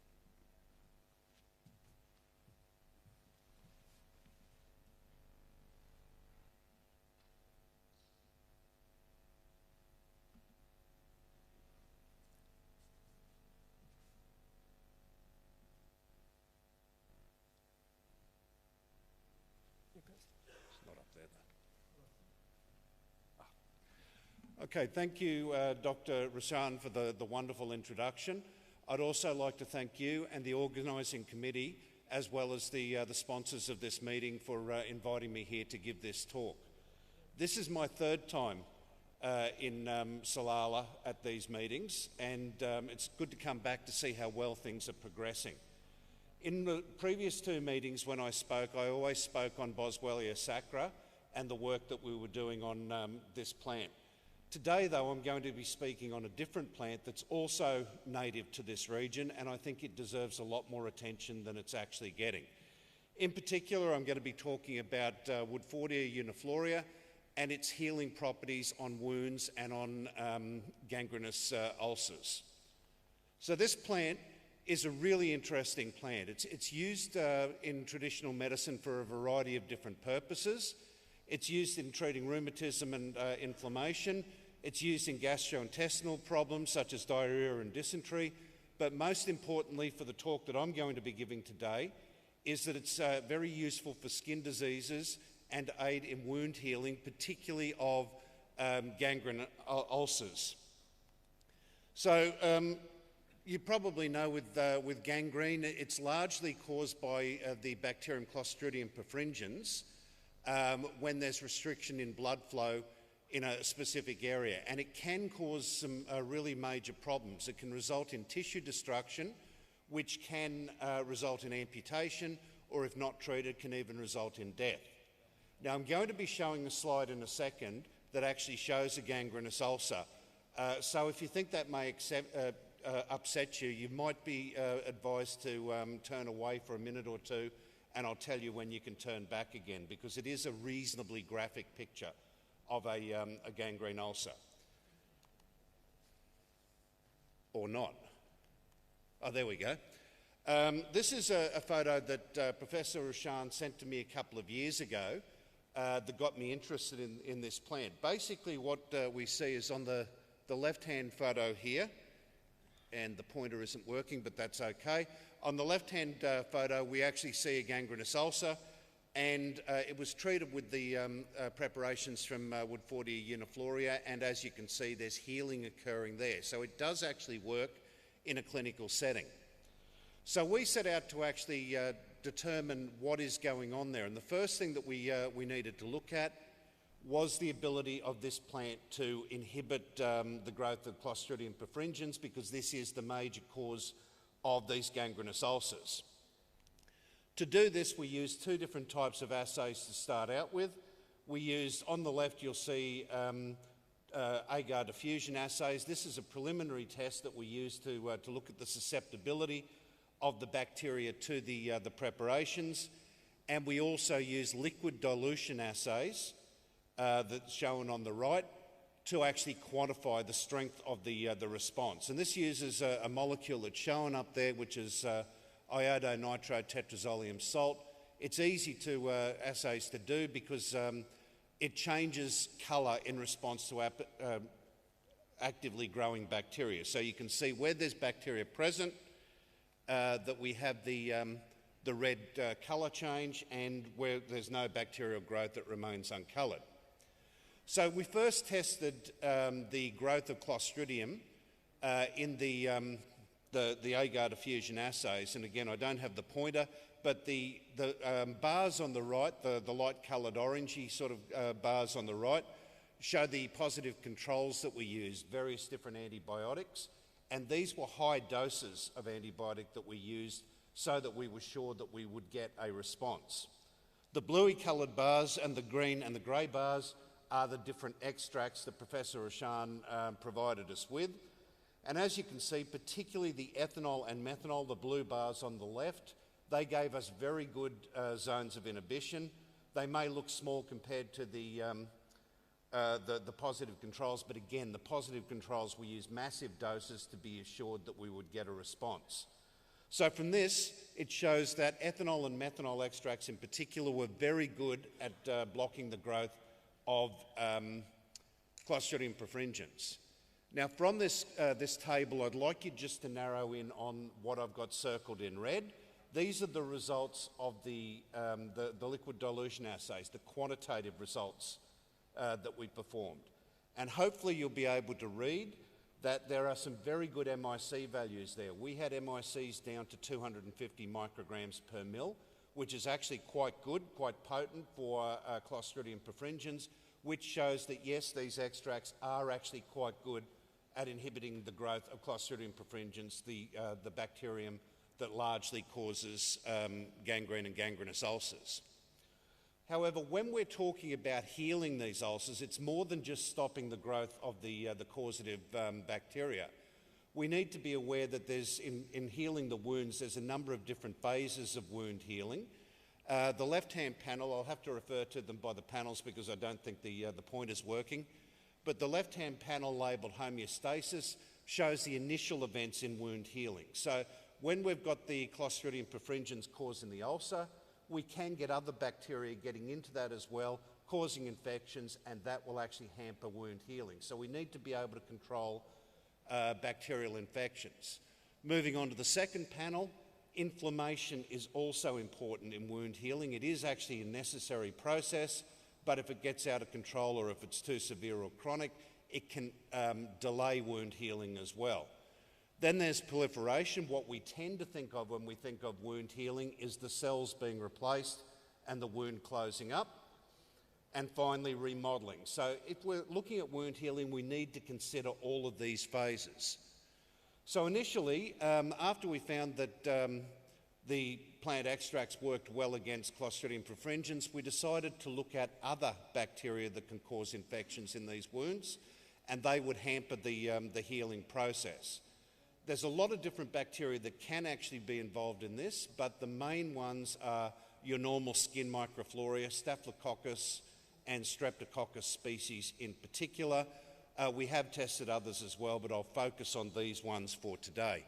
It's not up there, though. Okay, thank you, Dr. Rashan, for the wonderful introduction. I'd also like to thank you and the organising committee, as well as the sponsors of this meeting, for inviting me here to give this talk. This is my third time in صلالة at these meetings, and it's good to come back to see how well things are progressing. In the previous two meetings when I spoke, I always spoke on Boswellia sacra and the work that we were doing on this plant. Today, though, I'm going to be speaking on a different plant that's also native to this region, and I think it deserves a lot more attention than it's actually getting. In particular, I'm going to be talking about Woodfordia unifloria and its healing properties on wounds and on gangrenous ulcers. So this plant is a really interesting plant. It's used in traditional medicine for a variety of different purposes. It's used in treating rheumatism and inflammation. It's used in gastrointestinal problems such as diarrhoea and dysentery. But most importantly for the talk that I'm going to be giving today is that it's very useful for skin diseases and aid in wound healing, particularly of gangrene ulcers. So you probably know with gangrene, it's largely caused by the bacterium Clostridium perfringens when there's restriction in blood flow in a specific area, and it can cause some really major problems. It can result in tissue destruction, which can result in amputation, or if not treated, can even result in death. Now, I'm going to be showing a slide in a second that actually shows a gangrenous ulcer. So if you think that may upset you, you might be advised to turn away for a minute or two, and I'll tell you when you can turn back again, because it is a reasonably graphic picture of a gangrene ulcer. Or not. Oh, there we go. This is a photo that Professor Rashan sent to me a couple of years ago that got me interested in this plant. Basically what we see is on the left-hand photo here, and the pointer isn't working, but that's okay. On the left-hand photo, we actually see a gangrenous ulcer, and it was treated with the preparations from Woodfordia unifloria, and as you can see, there's healing occurring there. So it does actually work in a clinical setting. So we set out to actually determine what is going on there, and the first thing that we needed to look at was the ability of this plant to inhibit the growth of Clostridium perfringens, because this is the major cause of these gangrenous ulcers. To do this, we used two different types of assays to start out with. We used, on the left you'll see agar diffusion assays. This is a preliminary test that we use to look at the susceptibility of the bacteria to the preparations. And we also use liquid dilution assays that's shown on the right to actually quantify the strength of the response. And this uses a molecule that's shown up there, which is iodo-nitro-tetrazolium salt. It's easy to assays to do because it changes colour in response to actively growing bacteria. So you can see where there's bacteria present, that we have the red colour change, and where there's no bacterial growth, it remains uncoloured. So we first tested the growth of Clostridium in the agar diffusion assays, and again I don't have the pointer, but the bars on the right, the light coloured orangey sort of bars on the right, show the positive controls that we used, various different antibiotics, and these were high doses of antibiotic that we used so that we were sure that we would get a response. The bluey coloured bars and the green and the grey bars are the different extracts that Professor Rashan provided us with. And as you can see, particularly the ethanol and methanol, the blue bars on the left, they gave us very good zones of inhibition. They may look small compared to the the positive controls, but again, the positive controls, we use massive doses to be assured that we would get a response. So from this, it shows that ethanol and methanol extracts in particular were very good at blocking the growth of Clostridium perfringens. Now from this table, I'd like you just to narrow in on what I've got circled in red. These are the results of the liquid dilution assays, the quantitative results that we performed. And hopefully you'll be able to read that there are some very good MIC values there. We had MICs down to 250 micrograms per mil, which is actually quite good, quite potent for Clostridium perfringens, which shows that yes, these extracts are actually quite good at inhibiting the growth of Clostridium perfringens, the bacterium that largely causes gangrene and gangrenous ulcers. However, when we're talking about healing these ulcers, it's more than just stopping the growth of the causative bacteria. We need to be aware that in healing the wounds, there's a number of different phases of wound healing. The left-hand panel, I'll have to refer to them by the panels because I don't think the pointer's working, but the left-hand panel labelled homeostasis shows the initial events in wound healing. So when we've got the Clostridium perfringens causing the ulcer, we can get other bacteria getting into that as well, causing infections, and that will actually hamper wound healing. So we need to be able to control bacterial infections. Moving on to the second panel, inflammation is also important in wound healing. It is actually a necessary process, but if it gets out of control or if it's too severe or chronic, it can delay wound healing as well. Then there's proliferation. What we tend to think of when we think of wound healing is the cells being replaced and the wound closing up. And finally, remodelling. So if we're looking at wound healing, we need to consider all of these phases. So initially, after we found that the plant extracts worked well against Clostridium perfringens, we decided to look at other bacteria that can cause infections in these wounds, and they would hamper the healing process. There's a lot of different bacteria that can actually be involved in this, but the main ones are your normal skin microflora, Staphylococcus and Streptococcus species in particular. We have tested others as well, but I'll focus on these ones for today.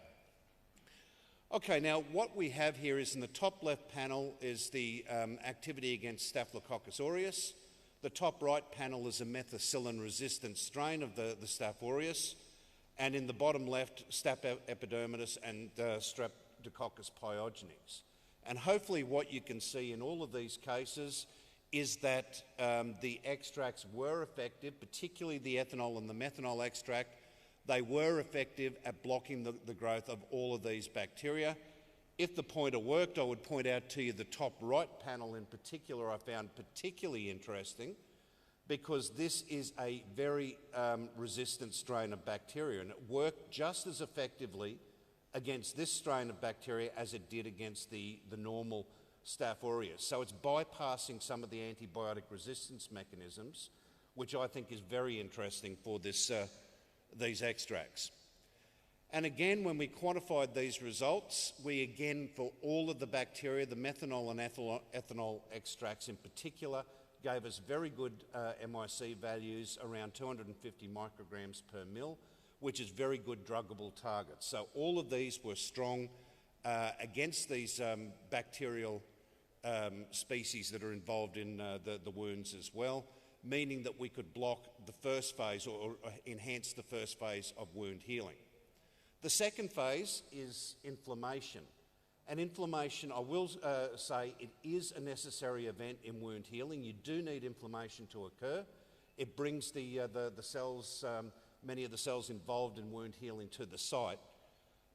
Okay, now what we have here is in the top left panel is the activity against Staphylococcus aureus. The top right panel is a methicillin-resistant strain of the Staph aureus. And in the bottom left, Staph epidermidis and Streptococcus pyogenes. And hopefully what you can see in all of these cases is that the extracts were effective, particularly the ethanol and the methanol extract. They were effective at blocking the growth of all of these bacteria. If the pointer worked, I would point out to you the top right panel in particular I found particularly interesting, because this is a very resistant strain of bacteria, and it worked just as effectively against this strain of bacteria as it did against the normal Staph aureus. So it's bypassing some of the antibiotic resistance mechanisms, which I think is very interesting for these extracts. And again, when we quantified these results, we again, for all of the bacteria, the methanol and ethanol extracts in particular, gave us very good MIC values, around 250 micrograms per mil, which is very good druggable targets. So all of these were strong against these bacterial species that are involved in the wounds as well, meaning that we could block the first phase or enhance the first phase of wound healing. The second phase is inflammation. And inflammation, I will say, it is a necessary event in wound healing. You do need inflammation to occur. It brings the cells, many of the cells involved in wound healing to the site.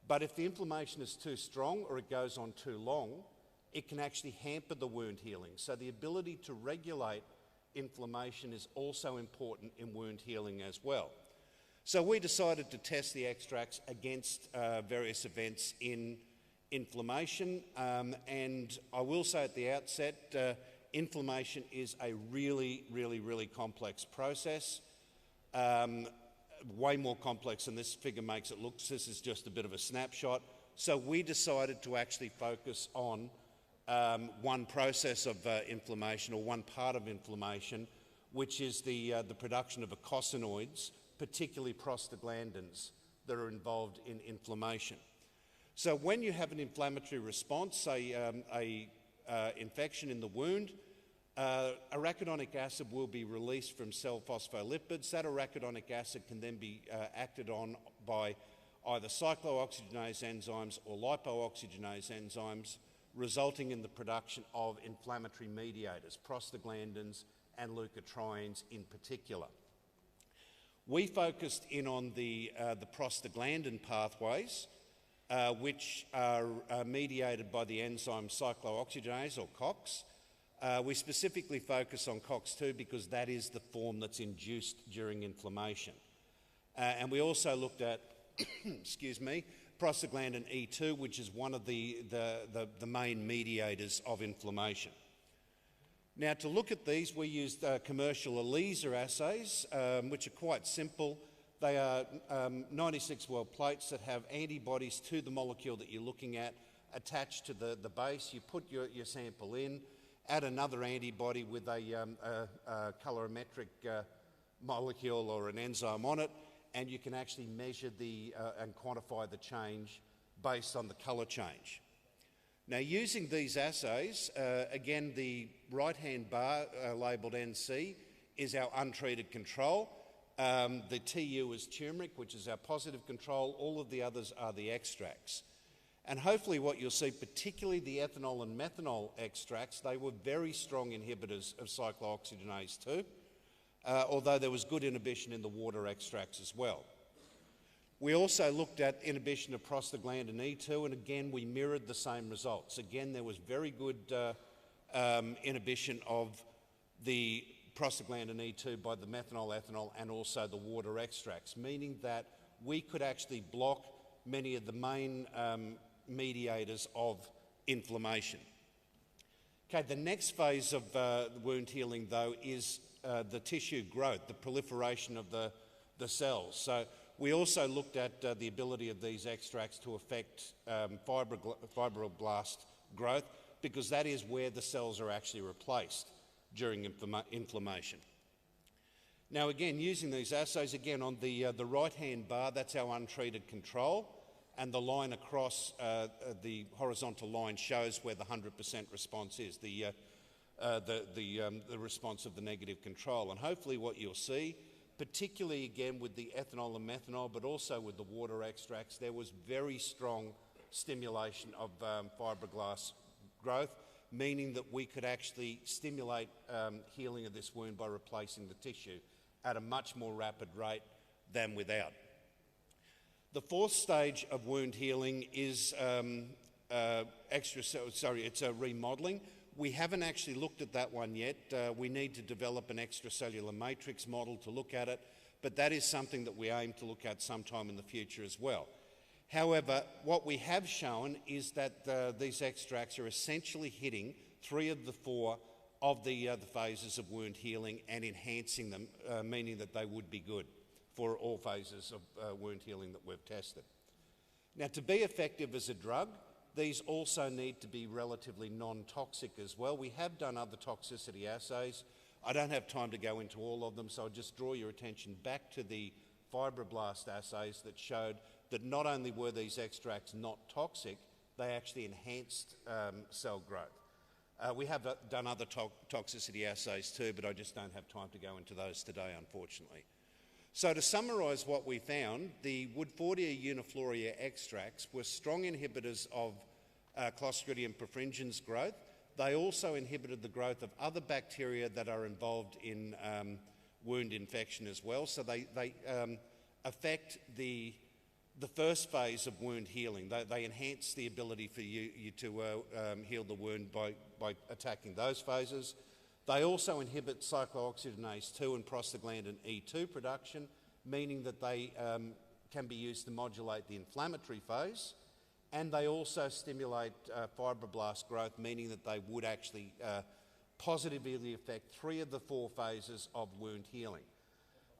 But if the inflammation is too strong or it goes on too long, it can actually hamper the wound healing. So the ability to regulate inflammation is also important in wound healing as well. So we decided to test the extracts against various events in inflammation, and I will say at the outset, inflammation is a really, really, really complex process, way more complex than this figure makes it look. This is just a bit of a snapshot. So we decided to actually focus on one process of inflammation, or one part of inflammation, which is the production of eicosanoids, particularly prostaglandins, that are involved in inflammation. So when you have an inflammatory response, say infection in the wound, arachidonic acid will be released from cell phospholipids. That arachidonic acid can then be acted on by either cyclooxygenase enzymes or lipooxygenase enzymes, resulting in the production of inflammatory mediators, prostaglandins and leukotrienes in particular. We focused in on the prostaglandin pathways, which are mediated by the enzyme cyclooxygenase, or COX. We specifically focus on COX-2 because that is the form that's induced during inflammation. And we also looked at, excuse me, prostaglandin E2, which is one of the main mediators of inflammation. Now, to look at these, we used commercial ELISA assays, which are quite simple. They are 96-well plates that have antibodies to the molecule that you're looking at attached to the base. You put your sample in, add another antibody with a colorimetric molecule or an enzyme on it, and you can actually measure and quantify the change based on the colour change. Now, using these assays, again, the right-hand bar labelled NC is our untreated control. The TU is turmeric, which is our positive control. All of the others are the extracts. And hopefully what you'll see, particularly the ethanol and methanol extracts, they were very strong inhibitors of cyclooxygenase 2, although there was good inhibition in the water extracts as well. We also looked at inhibition of prostaglandin E2, and again, we mirrored the same results. Again, there was very good inhibition of the prostaglandin E2 by the methanol, ethanol, and also the water extracts, meaning that we could actually block many of the main mediators of inflammation. Okay, the next phase of wound healing, though, is the tissue growth, the proliferation of the cells. So we also looked at the ability of these extracts to affect fibroblast growth, because that is where the cells are actually replaced during inflammation. Now, again, using these assays, again, on the right-hand bar, that's our untreated control, and the line across the horizontal line shows where the 100% response is, the response of the negative control. And hopefully what you'll see, particularly again with the ethanol and methanol, but also with the water extracts, there was very strong stimulation of fibroblast growth, meaning that we could actually stimulate healing of this wound by replacing the tissue at a much more rapid rate than without. The fourth stage of wound healing is it's a remodelling. We haven't actually looked at that one yet. We need to develop an extracellular matrix model to look at it, but that is something that we aim to look at sometime in the future as well. However, what we have shown is that these extracts are essentially hitting 3 of the 4 of the phases of wound healing and enhancing them, meaning that they would be good for all phases of wound healing that we've tested. Now, to be effective as a drug, these also need to be relatively non-toxic as well. We have done other toxicity assays. I don't have time to go into all of them, so I'll just draw your attention back to the fibroblast assays that showed that not only were these extracts not toxic, they actually enhanced cell growth. We have done other toxicity assays too, but I just don't have time to go into those today, unfortunately. So to summarise what we found, the Woodfordia unifloria extracts were strong inhibitors of Clostridium perfringens growth. They also inhibited the growth of other bacteria that are involved in wound infection as well. So they affect the first phase of wound healing. They enhance the ability for you to heal the wound by attacking those phases. They also inhibit cyclooxygenase 2 and prostaglandin E2 production, meaning that they can be used to modulate the inflammatory phase, and they also stimulate fibroblast growth, meaning that they would actually positively affect 3 of the 4 phases of wound healing.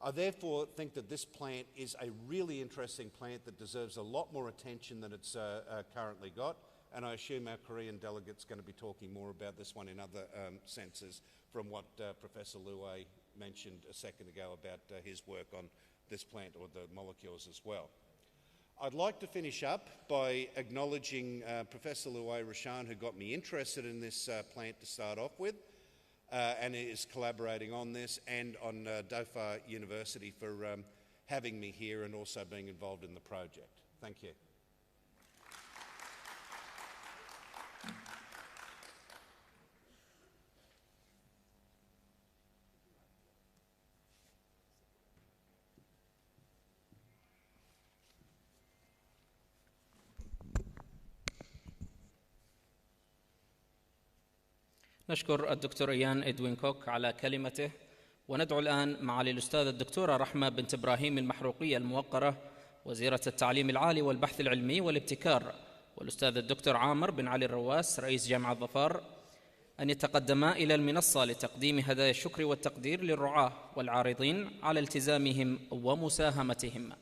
I therefore think that this plant is a really interesting plant that deserves a lot more attention than it's currently got, and I assume our Korean delegate's going to be talking more about this one in other senses from what Professor Luay mentioned a second ago about his work on this plant or the molecules as well. I'd like to finish up by acknowledging Professor Louay Rashan, who got me interested in this plant to start off with, and is collaborating on this, and on Dhofar University for having me here and also being involved in the project. Thank you.
نشكر الدكتور إيان إدوين كوك على كلمته، وندعو الآن معالي الأستاذة الدكتورة رحمة بنت إبراهيم المحروقية الموقرة وزيرة التعليم العالي والبحث العلمي والابتكار، والأستاذ الدكتور عامر بن علي الرواس رئيس جامعة ظفار أن يتقدما إلى المنصة لتقديم هدايا الشكر والتقدير للرعاة والعارضين على التزامهم ومساهمتهم.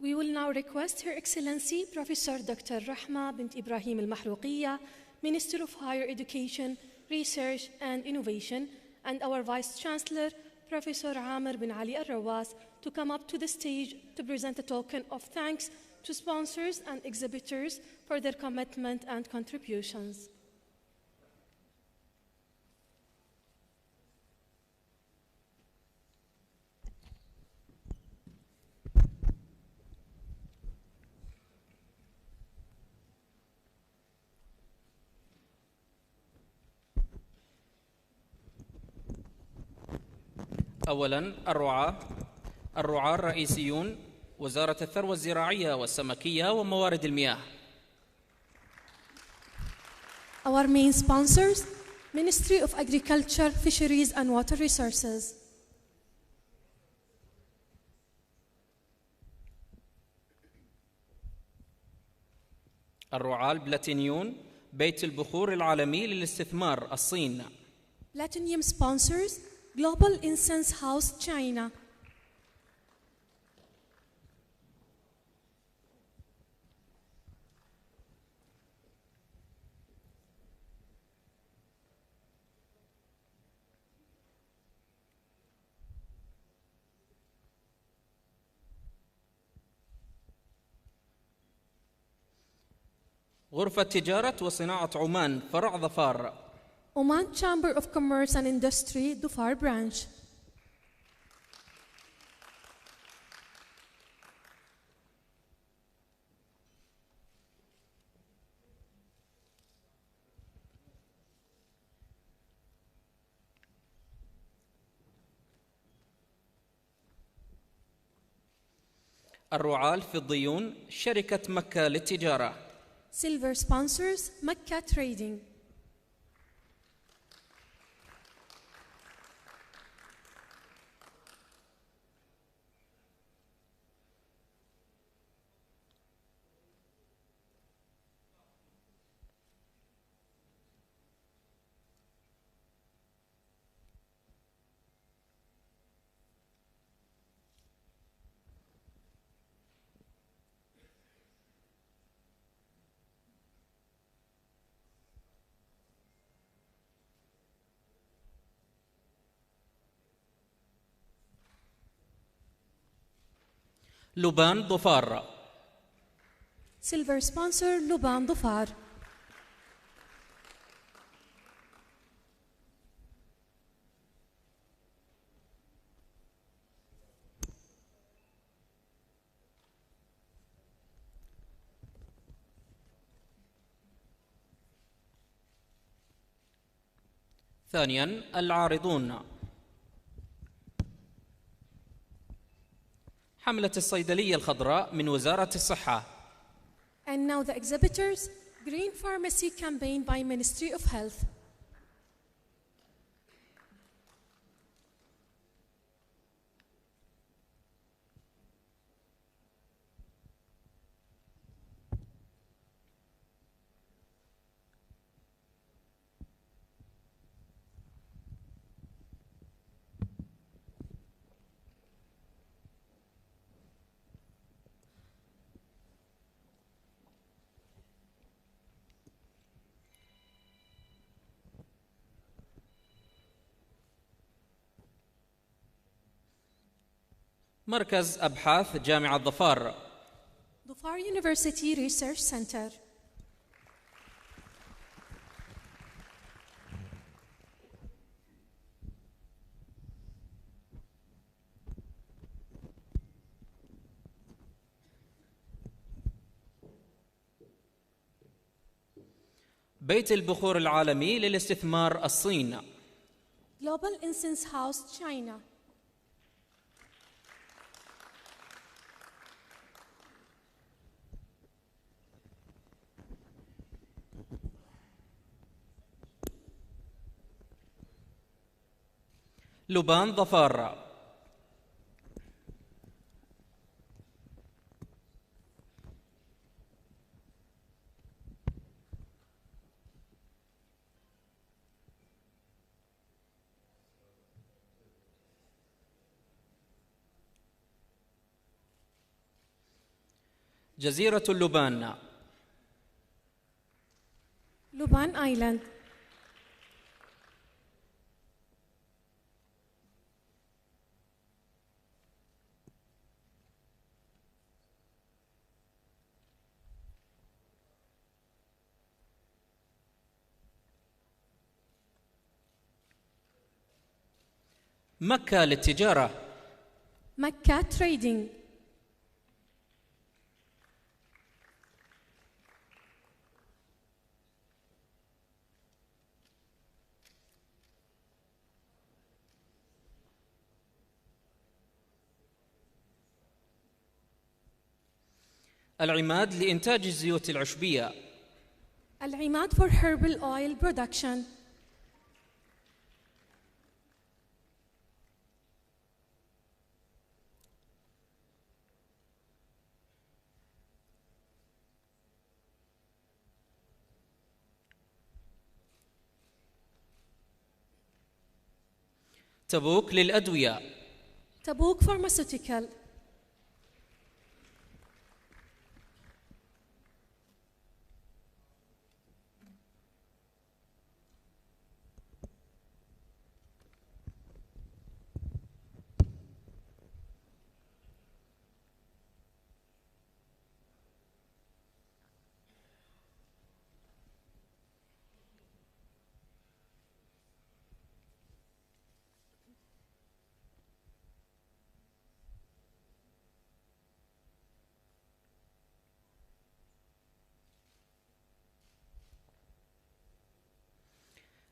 We will now request Her Excellency Professor Dr. Rahma bint Ibrahim al-Mahrouqiya, Minister of Higher Education, Research and Innovation, and our Vice Chancellor, Professor Amr bin Ali al-Rawas, to come up to the stage to present a token of thanks to sponsors and exhibitors for their commitment and contributions.
أولاً الرعاة الرئيسيون وزارة الثروة الزراعية والسمكية وموارد المياه.
Our main sponsors, Ministry of Agriculture, Fisheries and Water Resources.
الرعاة البلاتينيون بيت البخور العالمي للاستثمار الصين.
Platinum sponsors, Global Incense House, China.
غرفة تجارة وصناعة عمان فرع ظفار.
Oman Chamber of Commerce and Industry, Dhofar branch.
الرعاة الفضيون شركة مكة للتجارة.
Silver sponsors, Mecca Trading.
لبان ظفار.
Silver sponsor, Luban Dhofar.
ثانياً العارضون. حملة الصيدلية الخضراء من وزارة الصحة.
And now the exhibitors, Green Pharmacy Campaign by Ministry of Health.
مركز أبحاث جامعة ظفار.
Dhofar University Research Center.
بيت البخور العالمي للاستثمار الصين.
Global Incense House China.
لبان ظفار. جزيرة اللبان.
Luban Island.
مكة للتجارة.
Mecca Trading.
العماد لإنتاج الزيوت العشبية.
العماد for herbal oil production.
تبوك للأدوية.
Tabuk Pharmaceutical.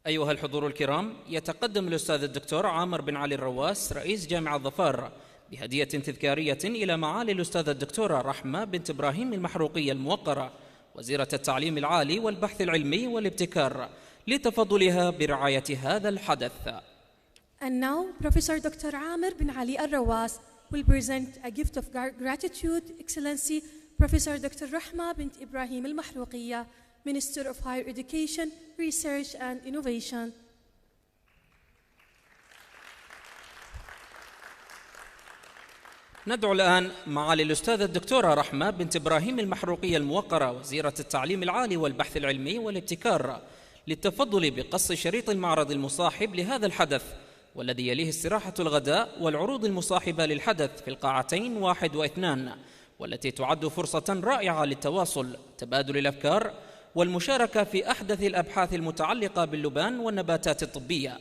أيها الحضور الكرام، يتقدم الأستاذ الدكتور عامر بن علي الرواس رئيس جامعة ظفار بهدية تذكارية إلى معالي الأستاذة الدكتورة رحمة بنت إبراهيم المحروقية الموقرة وزيرة التعليم العالي والبحث العلمي والابتكار لتفضلها برعاية هذا الحدث.
And now, Professor Dr. Amir bin Ali Al-Rawas will present a gift of gratitude, Excellency Professor Dr. Rahma bint Ibrahim Al-Mahrouqiyya, Minister of Higher Education, Research and Innovation.
ندعو الآن معالي الأستاذة الدكتورة رحمة بنت إبراهيم المحروقية الموقرة وزيرة التعليم العالي والبحث العلمي والابتكار للتفضل بقص شريط المعرض المصاحب لهذا الحدث، والذي يليه استراحة الغداء والعروض المصاحبة للحدث في القاعتين 1 و2، والتي تعد فرصة رائعة للتواصل، تبادل الأفكار والمشاركة في أحدث الأبحاث المتعلقة باللبان والنباتات الطبية.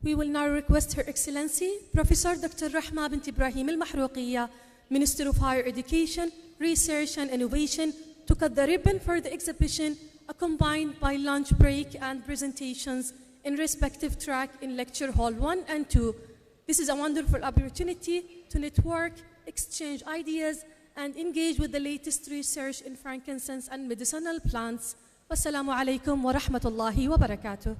We will now request Her Excellency Professor Dr. Rahma bint Ibrahim Al-Mahrouqiyya, Minister of Higher Education, Research and Innovation, to cut the ribbon for the exhibition, accompanied by lunch break and presentations in respective track in Lecture Hall 1 and 2. This is a wonderful opportunity to network, exchange ideas, and engage with the latest research in frankincense and medicinal plants. Wassalamu alaikum wa rahmatullahi wa barakatuh.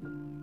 السلام.